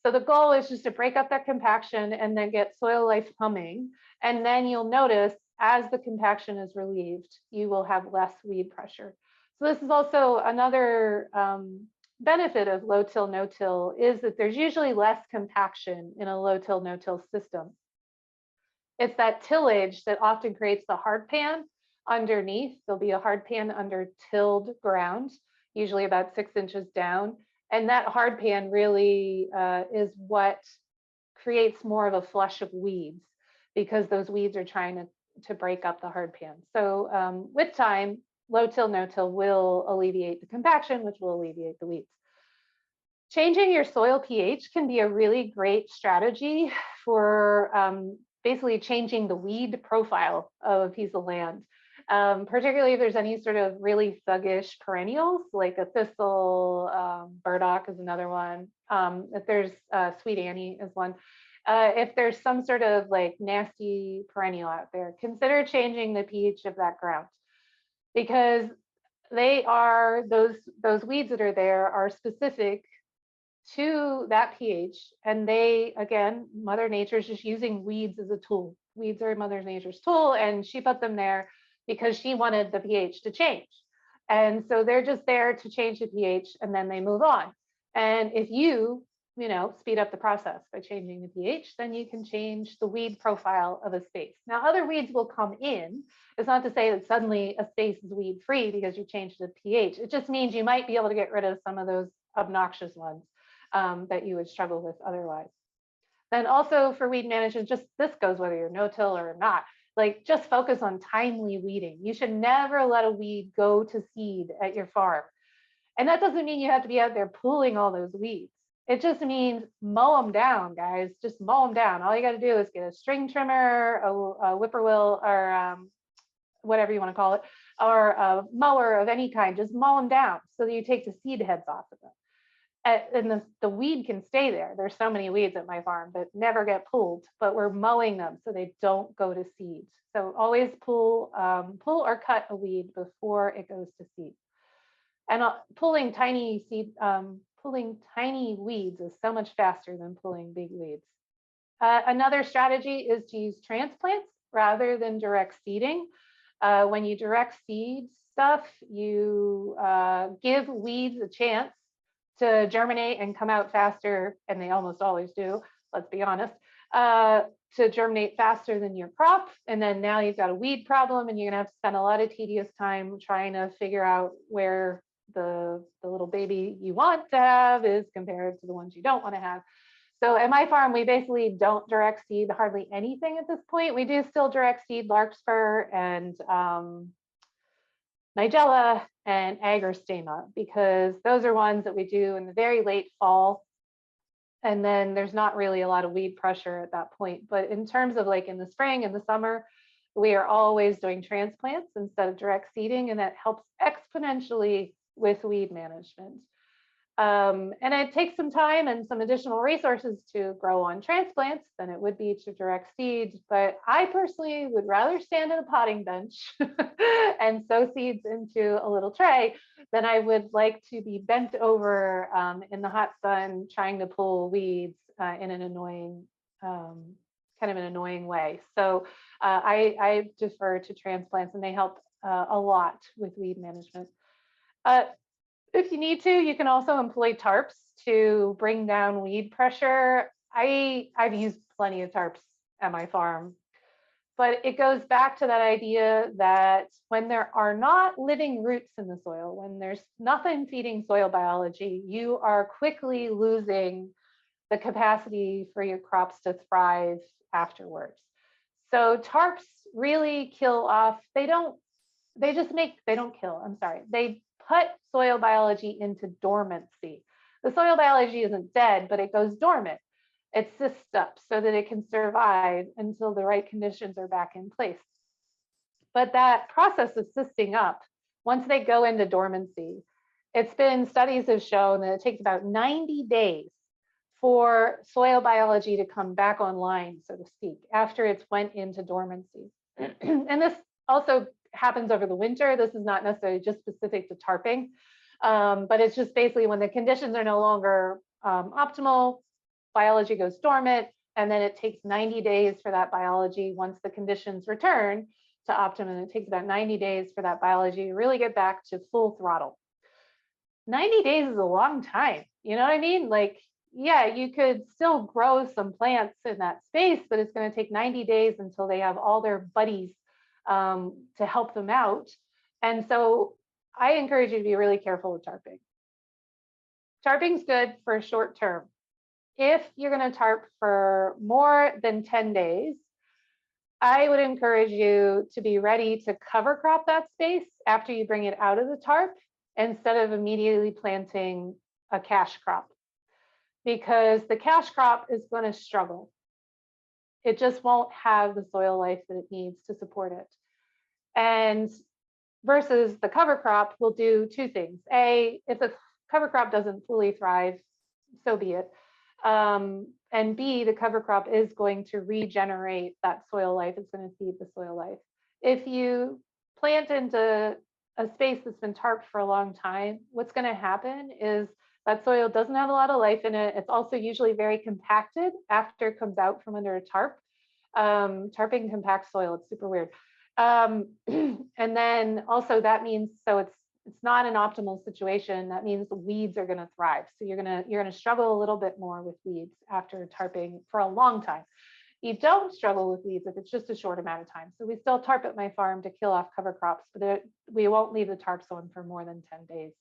So the goal is just to break up that compaction and then get soil life humming. And then you'll notice as the compaction is relieved, you will have less weed pressure. So this is also another benefit of low-till, no-till, is that there's usually less compaction in a low-till, no-till system. It's that tillage that often creates the hard pan underneath. There'll be a hard pan under tilled ground, usually about 6 inches down. And that hard pan really is what creates more of a flush of weeds, because those weeds are trying to break up the hard pan. So with time, low-till, no-till will alleviate the compaction, which will alleviate the weeds. Changing your soil pH can be a really great strategy for basically changing the weed profile of a piece of land. Particularly if there's any sort of really thuggish perennials, like a thistle, burdock is another one. If there's Sweet Annie is one. If there's some sort of like nasty perennial out there, consider changing the pH of that ground, because they are those weeds that are there are specific to that pH, and they, again, Mother Nature is just using weeds as a tool. Weeds are Mother Nature's tool, and she put them there because she wanted the pH to change. And so they're just there to change the pH, and then they move on. And if you speed up the process by changing the pH, then you can change the weed profile of a space. Now, other weeds will come in. It's not to say that suddenly a space is weed free because you changed the pH. It just means you might be able to get rid of some of those obnoxious ones that you would struggle with otherwise. Then also for weed management, just this goes whether you're no-till or not, like just focus on timely weeding. You should never let a weed go to seed at your farm. And that doesn't mean you have to be out there pulling all those weeds. It just means mow them down, guys. Just mow them down. All you got to do is get a string trimmer, a whippoorwill, or whatever you want to call it, or a mower of any kind. Just mow them down so that you take the seed heads off of them. And the weed can stay there. There's so many weeds at my farm that never get pulled, but we're mowing them so they don't go to seed. So always pull or cut a weed before it goes to seed. And pulling tiny weeds is so much faster than pulling big weeds. Another strategy is to use transplants rather than direct seeding. When you direct seed stuff, you give weeds a chance to germinate and come out faster, and they almost always do, let's be honest, to germinate faster than your crop. And then now you've got a weed problem, and you're gonna have to spend a lot of tedious time trying to figure out where the little baby you want to have is compared to the ones you don't want to have. So at my farm, we basically don't direct seed hardly anything at this point. We do still direct seed larkspur and nigella and agrostema, because those are ones that we do in the very late fall. And then there's not really a lot of weed pressure at that point. But in terms of like in the spring and the summer, we are always doing transplants instead of direct seeding, and that helps exponentially with weed management. And it takes some time and some additional resources to grow on transplants than it would be to direct seed. But I personally would rather stand at a potting bench and sow seeds into a little tray than I would like to be bent over in the hot sun trying to pull weeds in an annoying, kind of an annoying way. So I defer to transplants, and they help a lot with weed management. If you need to, you can also employ tarps to bring down weed pressure. I've used plenty of tarps at my farm, but it goes back to that idea that when there are not living roots in the soil, when there's nothing feeding soil biology, you are quickly losing the capacity for your crops to thrive afterwards. So tarps really kill off, they don't kill, I'm sorry. They put soil biology into dormancy. The soil biology isn't dead, but it goes dormant. It cysts up so that it can survive until the right conditions are back in place. But that process of cysting up, once they go into dormancy, studies have shown that it takes about 90 days for soil biology to come back online, so to speak, after it's went into dormancy. And this also happens over the winter. This is not necessarily just specific to tarping, but it's just basically when the conditions are no longer optimal, biology goes dormant, and then it takes 90 days for that biology, once the conditions return to optimum, it takes about 90 days for that biology to really get back to full throttle. 90 days is a long time, you know what I mean? Like, yeah, you could still grow some plants in that space, but it's going to take 90 days until they have all their buddies to help them out. And so I encourage you to be really careful with tarping. Tarping's good for short term. If you're going to tarp for more than 10 days, I would encourage you to be ready to cover crop that space after you bring it out of the tarp, instead of immediately planting a cash crop, because the cash crop is going to struggle. It just won't have the soil life that it needs to support it. And versus the cover crop will do two things. A, if the cover crop doesn't fully thrive, so be it. And B, the cover crop is going to regenerate that soil life. It's going to feed the soil life. If you plant into a space that's been tarped for a long time, what's going to happen is that soil doesn't have a lot of life in it. It's also usually very compacted after it comes out from under a tarp. Tarping compacts soil. It's super weird. And then also that means, so it's not an optimal situation. That means the weeds are going to thrive. So you're going to struggle a little bit more with weeds after tarping for a long time. You don't struggle with weeds if it's just a short amount of time. So we still tarp at my farm to kill off cover crops, but we won't leave the tarps on for more than 10 days.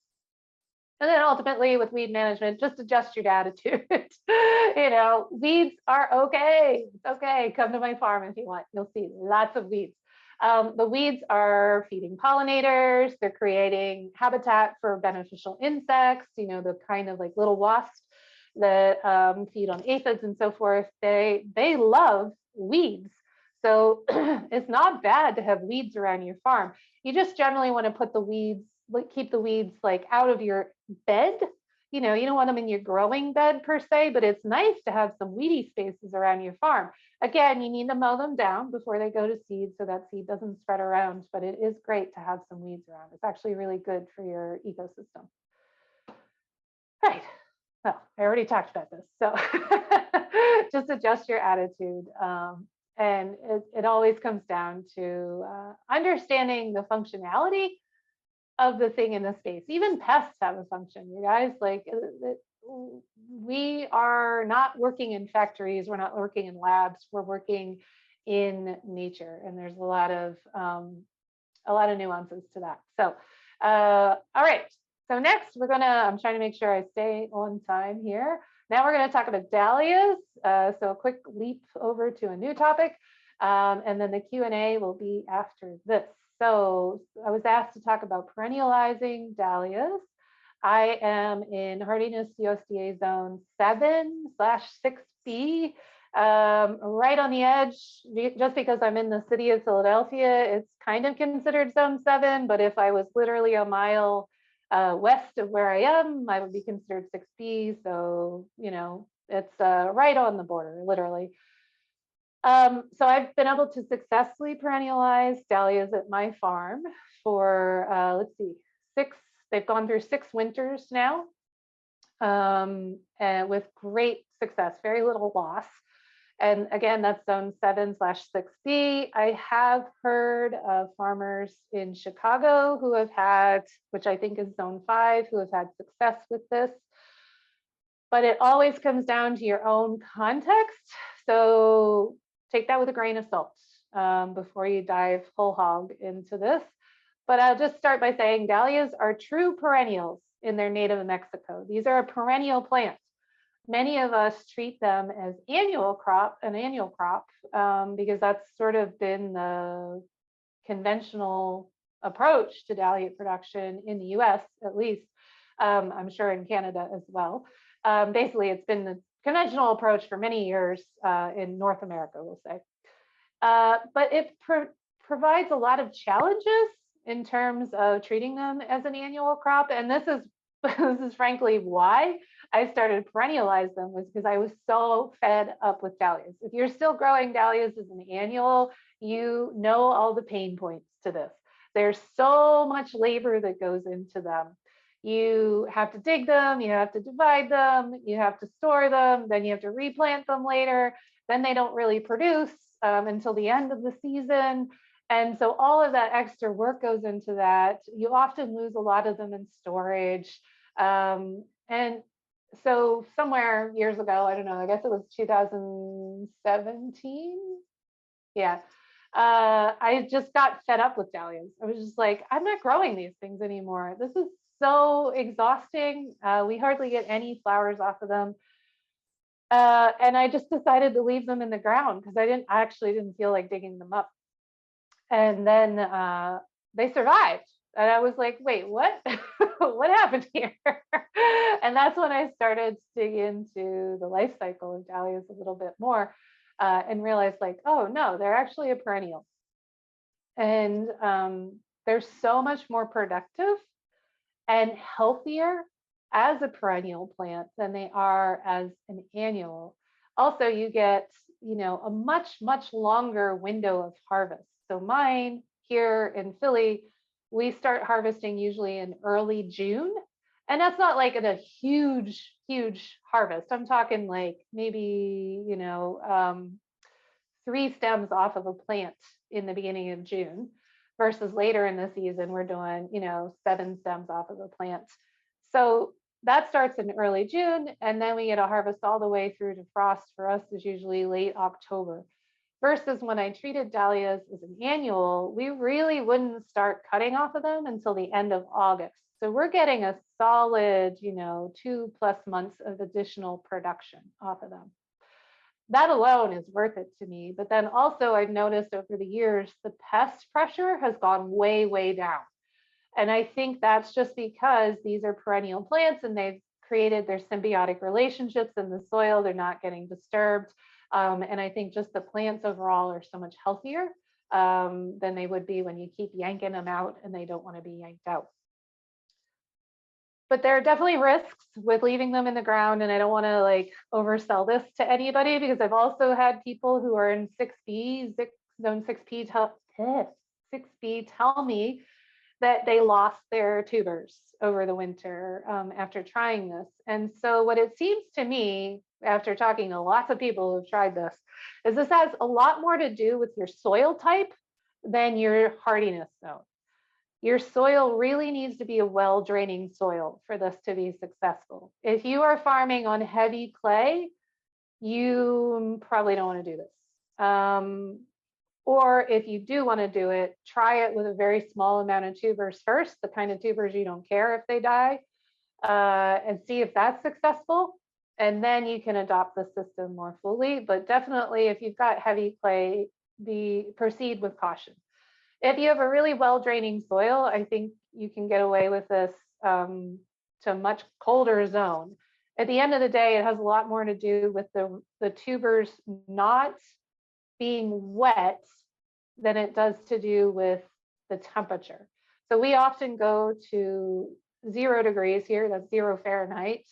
And then ultimately with weed management, just adjust your attitude. You know, weeds are okay. It's okay. Come to my farm if you want. You'll see lots of weeds. The weeds are feeding pollinators. They're creating habitat for beneficial insects, you know, the kind of like little wasps that feed on aphids and so forth, they love weeds. So it's not bad to have weeds around your farm. You just generally want to put the weeds, keep the weeds like out of your bed. You know, you don't want them in your growing bed per se, but it's nice to have some weedy spaces around your farm. Again, you need to mow them down before they go to seed so that seed doesn't spread around, but it is great to have some weeds around. It's actually really good for your ecosystem. Right. Well, I already talked about this. So just adjust your attitude. And it always comes down to understanding the functionality of the thing in the space. Even pests have a function, you guys. Like we are not working in factories, we're not working in labs, we're working in nature, and there's a lot of nuances to that. So, all right. So next, I'm trying to make sure I stay on time here. Now we're going to talk about dahlias. So a quick leap over to a new topic, and then the Q&A will be after this. So I was asked to talk about perennializing dahlias. I am in hardiness USDA zone 7/6B, right on the edge. Just because I'm in the city of Philadelphia, it's kind of considered zone 7, but if I was literally a mile west of where I am, I would be considered 6B. So, you know, it's right on the border, literally. So I've been able to successfully perennialize dahlias at my farm for, let's see, they've gone through 6 winters now, and with great success, very little loss. And again, that's zone 7/6B. I have heard of farmers in Chicago who have had, which I think is zone 5, who have had success with this. But it always comes down to your own context. So take that with a grain of salt before you dive whole hog into this. But I'll just start by saying dahlias are true perennials in their native Mexico. These are a perennial plant. Many of us treat them as an annual crop, because that's sort of been the conventional approach to dahlia production in the US, at least. I'm sure in Canada as well. Basically, it's been the conventional approach for many years in North America, we'll say. But it provides a lot of challenges in terms of treating them as an annual crop. And this is frankly why I started to perennialize them, was because I was so fed up with dahlias. If you're still growing dahlias as an annual, you know all the pain points to this. There's so much labor that goes into them. You have to dig them, you have to divide them, you have to store them, then you have to replant them later. Then they don't really produce until the end of the season. And so all of that extra work goes into that. You often lose a lot of them in storage. And so somewhere years ago, I don't know, I guess it was 2017. Yeah. I just got fed up with dahlias. I was just like, I'm not growing these things anymore. This is so exhausting. We hardly get any flowers off of them. And I just decided to leave them in the ground because I actually didn't feel like digging them up. And then they survived. And I was like, wait, what? What happened here? And that's when I started to dig into the life cycle of dahlias a little bit more and realized like, oh no, they're actually a perennial. And they're so much more productive and healthier as a perennial plant than they are as an annual. Also, you get, a much, much longer window of harvest. So mine here in Philly, we start harvesting usually in early June. And that's not like a huge, huge harvest. I'm talking like maybe, 3 stems off of a plant in the beginning of June, versus later in the season, we're doing, 7 stems off of a plant. So that starts in early June, and then we get a harvest all the way through to frost. For us is usually late October. Versus when I treated dahlias as an annual, we really wouldn't start cutting off of them until the end of August. So we're getting a solid, 2+ months of additional production off of them. That alone is worth it to me. But then also I've noticed over the years, the pest pressure has gone way, way down. And I think that's just because these are perennial plants and they've created their symbiotic relationships in the soil. They're not getting disturbed. And I think just the plants overall are so much healthier than they would be when you keep yanking them out and they don't want to be yanked out. But there are definitely risks with leaving them in the ground, and I don't want to like oversell this to anybody because I've also had people who are in 6B, zone 6P tell me that they lost their tubers over the winter after trying this. And so what it seems to me, after talking to lots of people who've tried this, is this has a lot more to do with your soil type than your hardiness zone. Your soil really needs to be a well-draining soil for this to be successful. If you are farming on heavy clay, you probably don't want to do this. Or if you do want to do it, try it with a very small amount of tubers first, the kind of tubers you don't care if they die, and see if that's successful. And then you can adopt the system more fully. But definitely, if you've got heavy clay, proceed with caution. If you have a really well-draining soil, I think you can get away with this to a much colder zone. At the end of the day, it has a lot more to do with the tubers not being wet than it does to do with the temperature. So we often go to 0 degrees here, that's 0 Fahrenheit.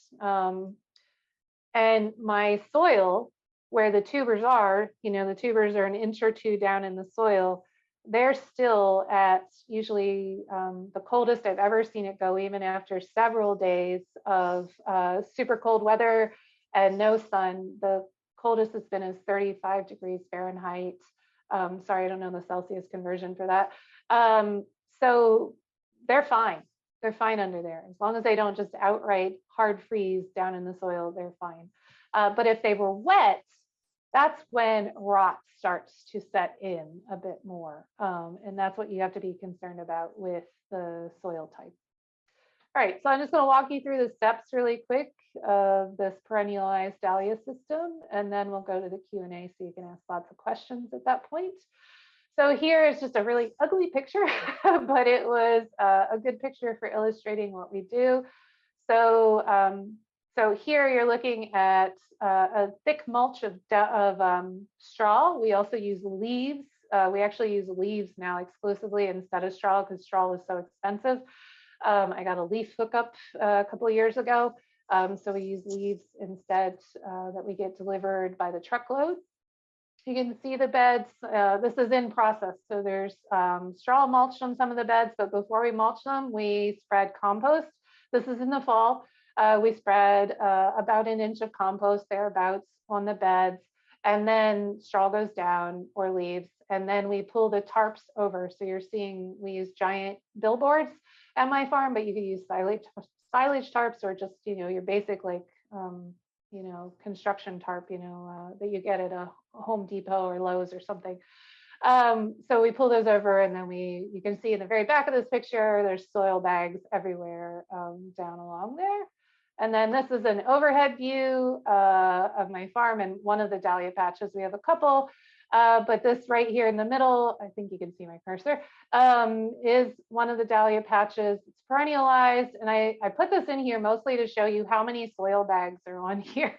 And my soil, where the tubers are, the tubers are an inch or two down in the soil, they're still at usually the coldest I've ever seen it go, even after several days of super cold weather and no sun. The coldest it's been is 35 degrees Fahrenheit. Sorry, I don't know the Celsius conversion for that. So they're fine. They're fine under there. As long as they don't just outright hard freeze down in the soil, they're fine. But if they were wet, that's when rot starts to set in a bit more. And that's what you have to be concerned about with the soil type. All right, so I'm just going to walk you through the steps really quick of this perennialized dahlia system, and then we'll go to the Q&A so you can ask lots of questions at that point. So here is just a really ugly picture, but it was a good picture for illustrating what we do. So, so here you're looking at a thick mulch of straw. We also use leaves. We actually use leaves now exclusively instead of straw because straw is so expensive. I got a leaf hookup a couple of years ago. So we use leaves instead that we get delivered by the truckload. You can see the beds. This is in process. So there's straw mulch on some of the beds, but before we mulch them, we spread compost. This is in the fall. We spread about an inch of compost thereabouts on the beds, and then straw goes down or leaves, and then we pull the tarps over. So you're seeing we use giant billboards at my farm, but you could use silage tarps or just, your basic like, construction tarp, that you get at a Home Depot or Lowe's or something. So we pull those over, and then you can see in the very back of this picture, there's soil bags everywhere down along there. And then this is an overhead view of my farm and one of the dahlia patches. We have a couple, but this right here in the middle, I think you can see my cursor, is one of the dahlia patches. It's perennialized, and I put this in here mostly to show you how many soil bags are on here.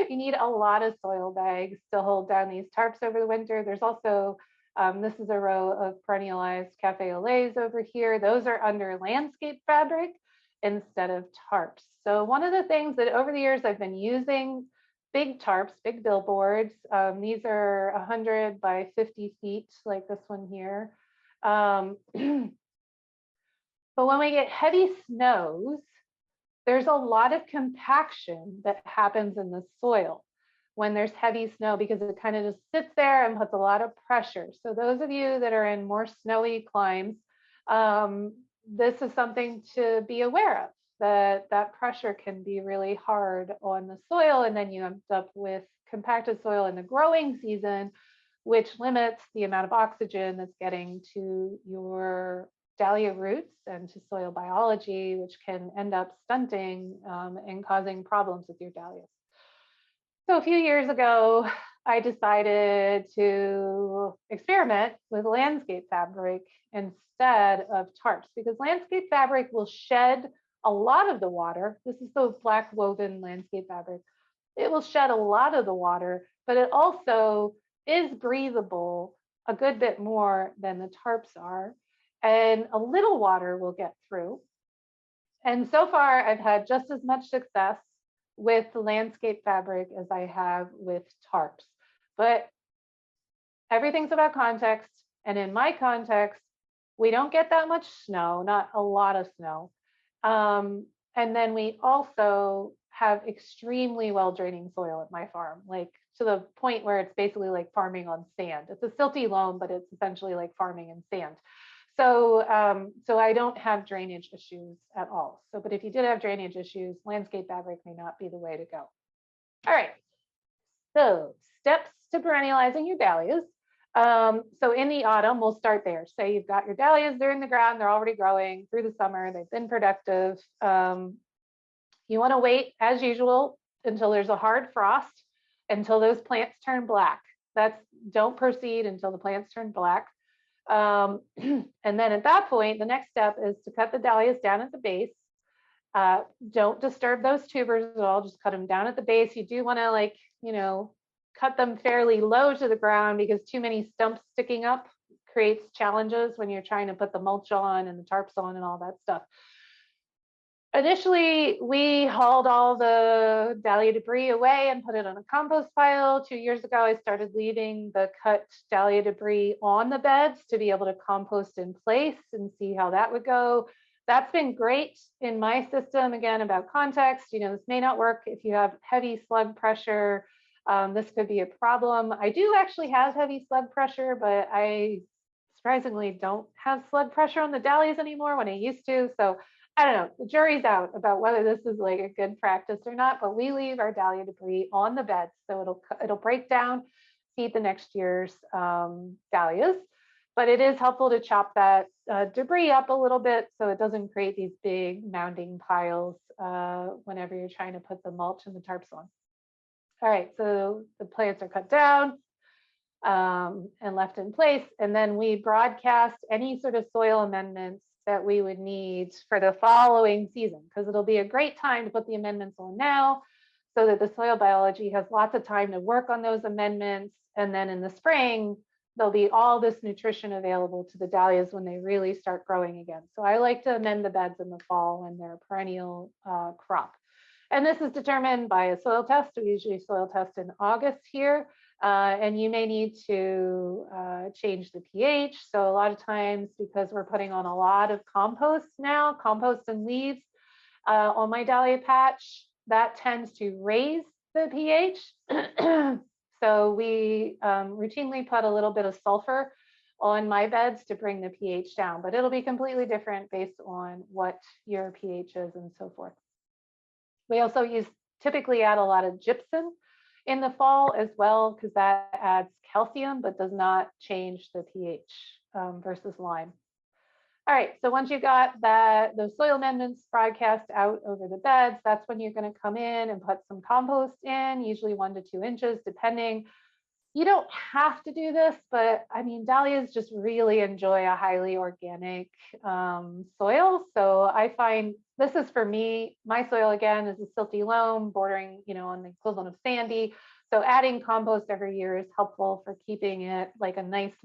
You need a lot of soil bags to hold down these tarps over the winter. There's also, this is a row of perennialized cafe au laits over here. Those are under landscape fabric instead of tarps. So one of the things that over the years I've been using big tarps, big billboards. These are 100 by 50 feet, like this one here. But when we get heavy snows, there's a lot of compaction that happens in the soil when there's heavy snow, because it kind of just sits there and puts a lot of pressure. So those of you that are in more snowy climes, this is something to be aware of, that pressure can be really hard on the soil, and then you end up with compacted soil in the growing season, which limits the amount of oxygen that's getting to your dahlia roots and to soil biology, which can end up stunting and causing problems with your dahlias. So a few years ago, I decided to experiment with landscape fabric instead of tarps, because landscape fabric will shed a lot of the water. This is the black woven landscape fabric. It will shed a lot of the water, but it also is breathable a good bit more than the tarps are. And a little water will get through. And so far, I've had just as much success with the landscape fabric as I have with tarps. But everything's about context. And in my context, we don't get that much snow, not a lot of snow. And then we also have extremely well draining soil at my farm, like to the point where it's basically like farming on sand. It's a silty loam, but it's essentially like farming in sand. So, so I don't have drainage issues at all. So, but if you did have drainage issues, landscape fabric may not be the way to go. All right. So steps to perennializing your dahlias. So in the autumn, we'll start there. Say you've got your dahlias, they're in the ground, they're already growing through the summer, they've been productive. You want to wait, as usual, until there's a hard frost, until those plants turn black. Don't proceed until the plants turn black. And then at that point, the next step is to cut the dahlias down at the base. Don't disturb those tubers at all, just cut them down at the base. You do want to cut them fairly low to the ground because too many stumps sticking up creates challenges when you're trying to put the mulch on and the tarps on and all that stuff. Initially, we hauled all the dahlia debris away and put it on a compost pile. 2 years ago, I started leaving the cut dahlia debris on the beds to be able to compost in place and see how that would go. That's been great in my system. Again, about context, this may not work if you have heavy slug pressure. This could be a problem. I do actually have heavy slug pressure, but I surprisingly don't have slug pressure on the dahlias anymore when I used to. So I don't know, the jury's out about whether this is like a good practice or not, but we leave our dahlia debris on the beds. So it'll break down, feed the next year's dahlias. But it is helpful to chop that debris up a little bit so it doesn't create these big mounding piles whenever you're trying to put the mulch and the tarps on. All right, so the plants are cut down and left in place. And then we broadcast any sort of soil amendments that we would need for the following season, because it'll be a great time to put the amendments on now so that the soil biology has lots of time to work on those amendments. And then in the spring, there'll be all this nutrition available to the dahlias when they really start growing again. So I like to amend the beds in the fall when they're a perennial crop. And this is determined by a soil test. We usually soil test in August here. And you may need to change the pH. So a lot of times, because we're putting on a lot of compost now, compost and leaves on my dahlia patch, that tends to raise the pH. So we routinely put a little bit of sulfur on my beds to bring the pH down, but it'll be completely different based on what your pH is and so forth. We also typically add a lot of gypsum in the fall as well, because that adds calcium but does not change the pH versus lime. All right, so once you got those soil amendments broadcast out over the beds, that's when you're going to come in and put some compost in, usually 1 to 2 inches, depending. You don't have to do this, but I mean, dahlias just really enjoy a highly organic soil. So I find this is for me, my soil again is a silty loam bordering, on the equivalent of sandy. So adding compost every year is helpful for keeping it like a nice,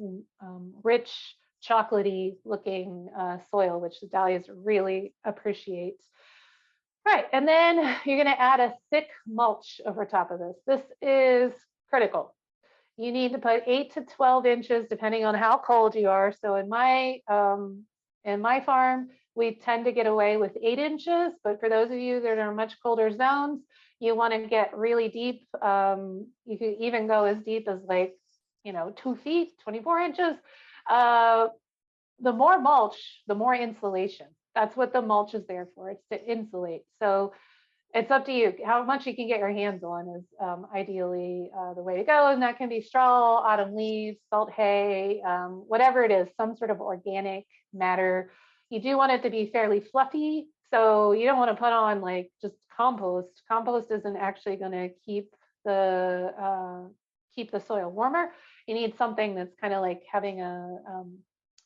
rich, chocolatey looking soil, which the dahlias really appreciate. Right, and then you're going to add a thick mulch over top of this. This is critical. You need to put 8 to 12 inches, depending on how cold you are. So in my farm, we tend to get away with 8 inches. But for those of you that are much colder zones, you want to get really deep. You can even go as deep as 2 feet, 24 inches. The more mulch, the more insulation. That's what the mulch is there for. It's to insulate. So it's up to you. How much you can get your hands on is ideally the way to go. And that can be straw, autumn leaves, salt hay, whatever it is, some sort of organic matter. You do want it to be fairly fluffy. So you don't want to put on just compost. Compost isn't actually going to keep the soil warmer. You need something that's kind of like having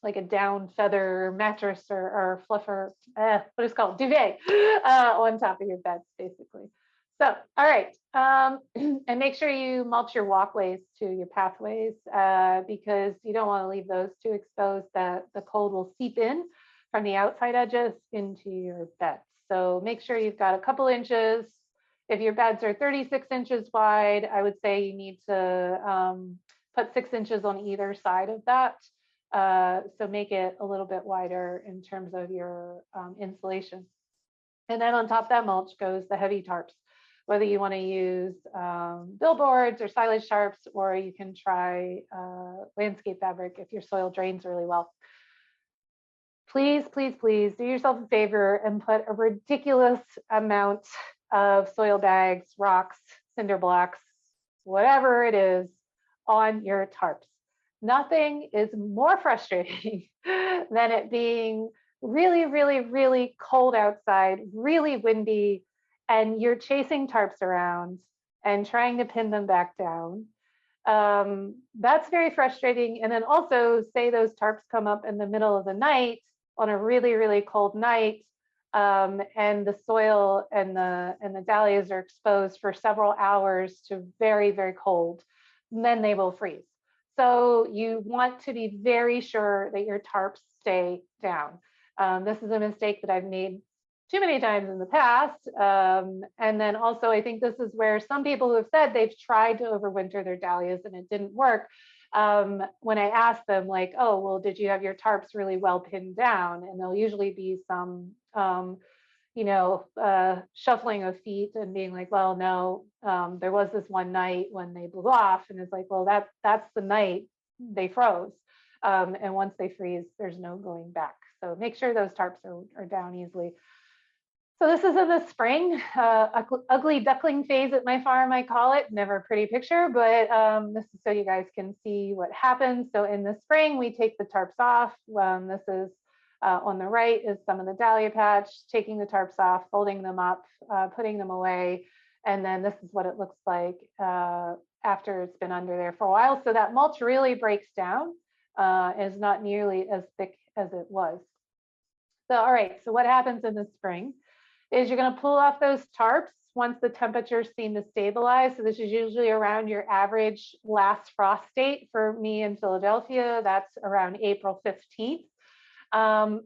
like a down feather mattress or fluffer, what is it called, duvet, on top of your beds, basically. So, all right, and make sure you mulch your walkways to your pathways, because you don't want to leave those too exposed, that the cold will seep in from the outside edges into your beds. So make sure you've got a couple inches. If your beds are 36 inches wide, I would say you need to put 6 inches on either side of that. So make it a little bit wider in terms of your insulation. And then on top of that mulch goes the heavy tarps, whether you want to use billboards or silage tarps, or you can try landscape fabric if your soil drains really well. Please, please, please do yourself a favor and put a ridiculous amount of soil bags, rocks, cinder blocks, whatever it is, on your tarps. Nothing is more frustrating than it being really, really, really cold outside, really windy, and you're chasing tarps around and trying to pin them back down. That's very frustrating. And then also, say those tarps come up in the middle of the night on a really, really cold night, and the soil and the dahlias are exposed for several hours to very, very cold, and then they will freeze. So you want to be very sure that your tarps stay down. This is a mistake that I've made too many times in the past. And then also, I think this is where some people who have said they've tried to overwinter their dahlias and it didn't work. When I ask them, like, oh, well, did you have your tarps really well pinned down? And there'll usually be some, shuffling of feet and being like, well, no, there was this one night when they blew off. And it's like, well, that's the night they froze. And once they freeze, there's no going back. So make sure those tarps are down easily. So this is in the spring, ugly duckling phase at my farm, I call it. Never a pretty picture, but this is so you guys can see what happens. So in the spring, we take the tarps off. This is on the right is some of the dahlia patch, taking the tarps off, folding them up, putting them away. And then this is what it looks like after it's been under there for a while. So that mulch really breaks down, is not nearly as thick as it was. So, all right, so what happens in the spring is you're going to pull off those tarps once the temperatures seem to stabilize. So this is usually around your average last frost date. For me in Philadelphia, that's around April 15th. I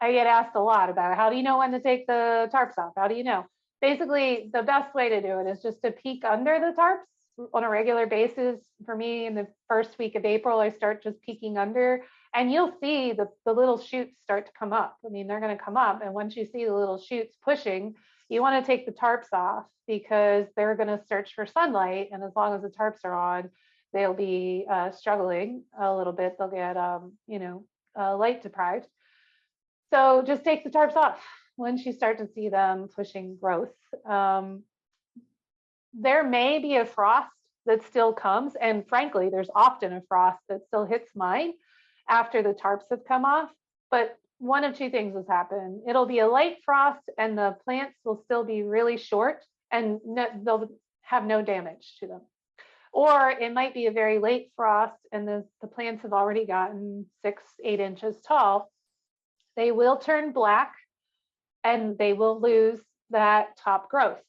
get asked a lot about how do you know when to take the tarps off? How do you know? Basically, the best way to do it is just to peek under the tarps on a regular basis. For me, in the first week of April, I start just peeking under, and you'll see the little shoots start to come up. I mean, they're going to come up. And once you see the little shoots pushing, you want to take the tarps off because they're going to search for sunlight. And as long as the tarps are on, they'll be struggling a little bit. They'll get, light deprived. So just take the tarps off once you start to see them pushing growth. There may be a frost that still comes. And frankly, there's often a frost that still hits mine after the tarps have come off. But one of two things has happened. It'll be a light frost and the plants will still be really short and they'll have no damage to them. Or it might be a very late frost and the plants have already gotten 6, 8 inches tall. They will turn black and they will lose that top growth,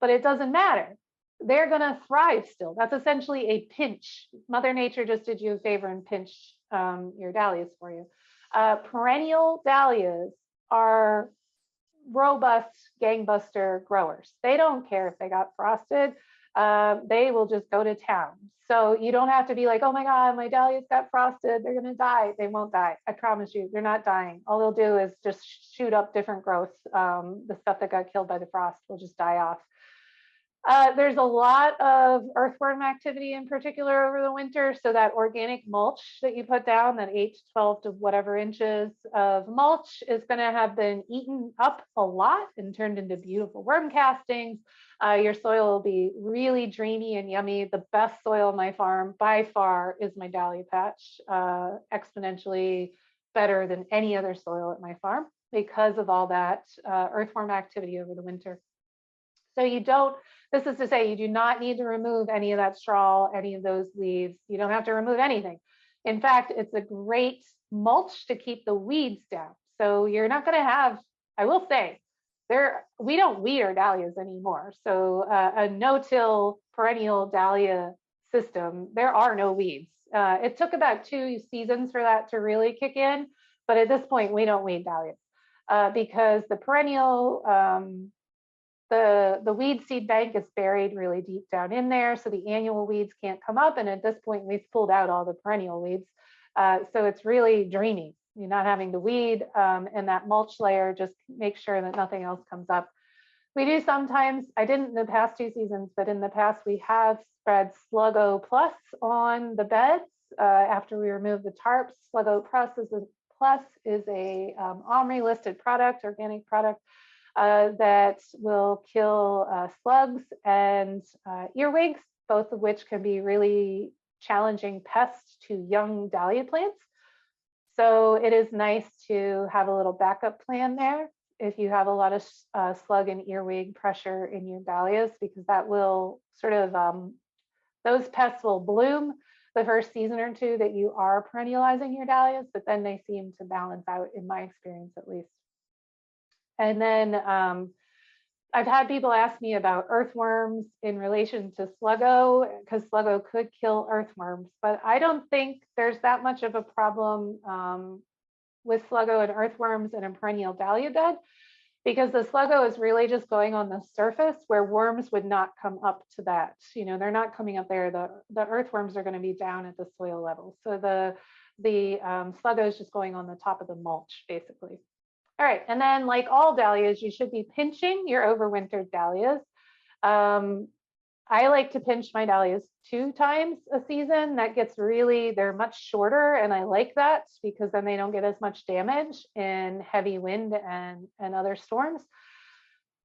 but it doesn't matter. They're going to thrive still. That's essentially a pinch. Mother Nature just did you a favor and pinched your dahlias for you. Perennial dahlias are robust gangbuster growers. They don't care if they got frosted. They will just go to town. So you don't have to be like, oh my God, my dahlias got frosted. They're going to die. They won't die. I promise you, they're not dying. All they'll do is just shoot up different growth. The stuff that got killed by the frost will just die off. There's a lot of earthworm activity in particular over the winter. So that organic mulch that you put down, that 8 to 12 to whatever inches of mulch is going to have been eaten up a lot and turned into beautiful worm castings. Your soil will be really dreamy and yummy. The best soil on my farm by far is my dahlia patch, exponentially better than any other soil at my farm because of all that earthworm activity over the winter. So this is to say, you do not need to remove any of that straw, any of those leaves. You don't have to remove anything. In fact, it's a great mulch to keep the weeds down. So you're not going to have, I will say, we don't weed our dahlias anymore. So a no-till perennial dahlia system, there are no weeds. It took about 2 seasons for that to really kick in, but at this point we don't weed dahlias because the perennial, the weed seed bank is buried really deep down in there, so the annual weeds can't come up. And at this point, we've pulled out all the perennial weeds, so it's really dreamy. You're not having to weed, and that mulch layer just makes sure that nothing else comes up. We do sometimes, I didn't in the past 2 seasons, but in the past we have spread Sluggo Plus on the beds after we remove the tarps. Sluggo Plus is a OMRI listed product, organic product that will kill slugs and earwigs, both of which can be really challenging pests to young dahlia plants. So it is nice to have a little backup plan there if you have a lot of slug and earwig pressure in your dahlias, because that will sort of, those pests will bloom the first season or 2 that you are perennializing your dahlias, but then they seem to balance out, in my experience at least. And then I've had people ask me about earthworms in relation to Sluggo, because Sluggo could kill earthworms, but I don't think there's that much of a problem with Sluggo and earthworms in a perennial dahlia bed, because the Sluggo is really just going on the surface where worms would not come up to that. You know, they're not coming up there. The earthworms are going to be down at the soil level. So the Sluggo is just going on the top of the mulch, basically. All right, and then like all dahlias, you should be pinching your overwintered dahlias. I like to pinch my dahlias 2 times a season. That gets really, they're much shorter, and I like that because then they don't get as much damage in heavy wind and other storms.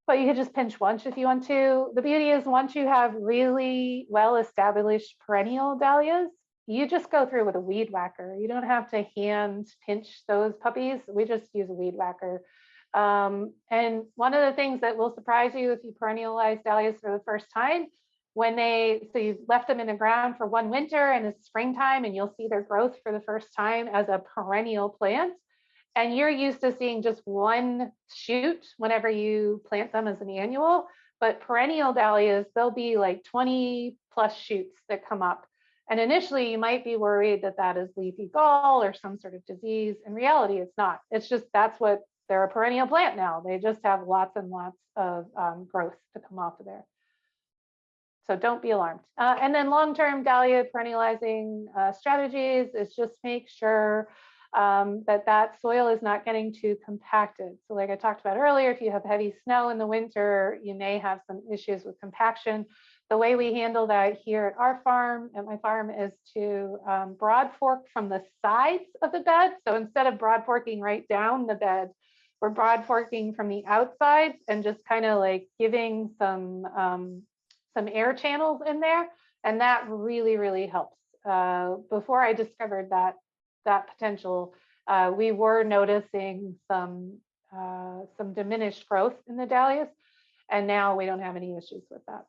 But you could just pinch once if you want to. The beauty is once you have really well-established perennial dahlias, you just go through with a weed whacker. You don't have to hand pinch those puppies. We just use a weed whacker. And one of the things that will surprise you if you perennialize dahlias for the first time, so you've left them in the ground for 1 winter and it's springtime and you'll see their growth for the first time as a perennial plant. And you're used to seeing just 1 shoot whenever you plant them as an annual, but perennial dahlias, there'll be like 20 plus shoots that come up. And initially you might be worried that that is leafy gall or some sort of disease. In reality, it's not. It's just, they're a perennial plant now. They just have lots and lots of growth to come off of there. So don't be alarmed. And then long-term dahlia perennializing strategies is just make sure that soil is not getting too compacted. So like I talked about earlier, if you have heavy snow in the winter, you may have some issues with compaction. The way we handle that here at my farm, is to broad fork from the sides of the bed. So instead of broad forking right down the bed, we're broad forking from the outsides and just kind of like giving some air channels in there. And that really, really helps. Before I discovered that potential, we were noticing some diminished growth in the dahlias, and now we don't have any issues with that.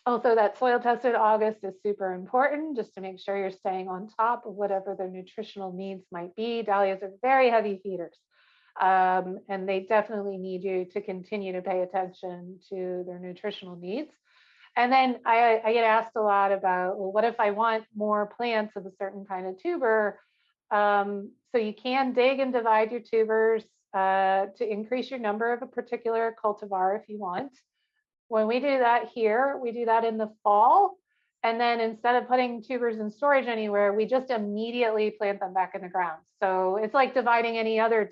Also, that soil tested August is super important, just to make sure you're staying on top of whatever their nutritional needs might be. Dahlias are very heavy feeders, and they definitely need you to continue to pay attention to their nutritional needs. And then I get asked a lot about, well, what if I want more plants of a certain kind of tuber? So you can dig and divide your tubers to increase your number of a particular cultivar if you want. When we do that here, we do that in the fall. And then instead of putting tubers in storage anywhere, we just immediately plant them back in the ground. So it's like dividing any other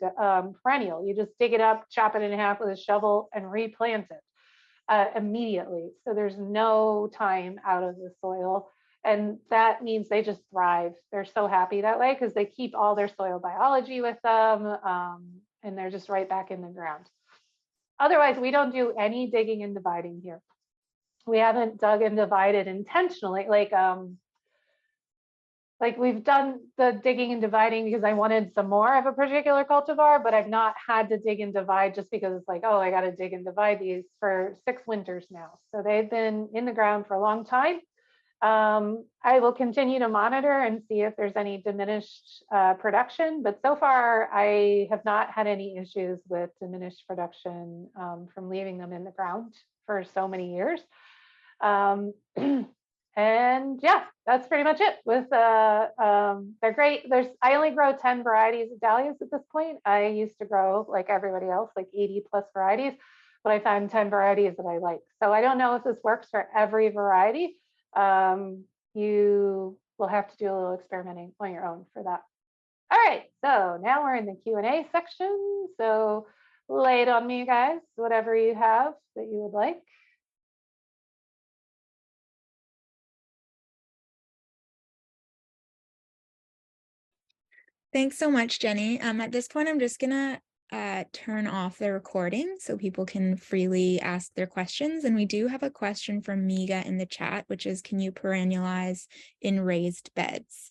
perennial. You just dig it up, chop it in half with a shovel, and replant it immediately. So there's no time out of the soil. And that means they just thrive. They're so happy that way because they keep all their soil biology with them, and they're just right back in the ground. Otherwise, we don't do any digging and dividing here. We haven't dug and divided intentionally. Like we've done the digging and dividing because I wanted some more of a particular cultivar, but I've not had to dig and divide just because it's like, oh, I got to dig and divide these for 6 winters now. So they've been in the ground for a long time. I will continue to monitor and see if there's any diminished production, but so far I have not had any issues with diminished production from leaving them in the ground for so many years. And yeah, that's pretty much it. With they're great. I only grow 10 varieties of dahlias at this point. I used to grow, like everybody else, like 80 plus varieties, but I found 10 varieties that I like. So I don't know if this works for every variety. You will have to do a little experimenting on your own for that. All right, so now we're in the Q&A section. So lay it on me, guys, whatever you have that you would like. Thanks so much, Jenny. At this point, I'm just gonna turn off the recording so people can freely ask their questions. And we do have a question from Miga in the chat, which is, can you perennialize in raised beds?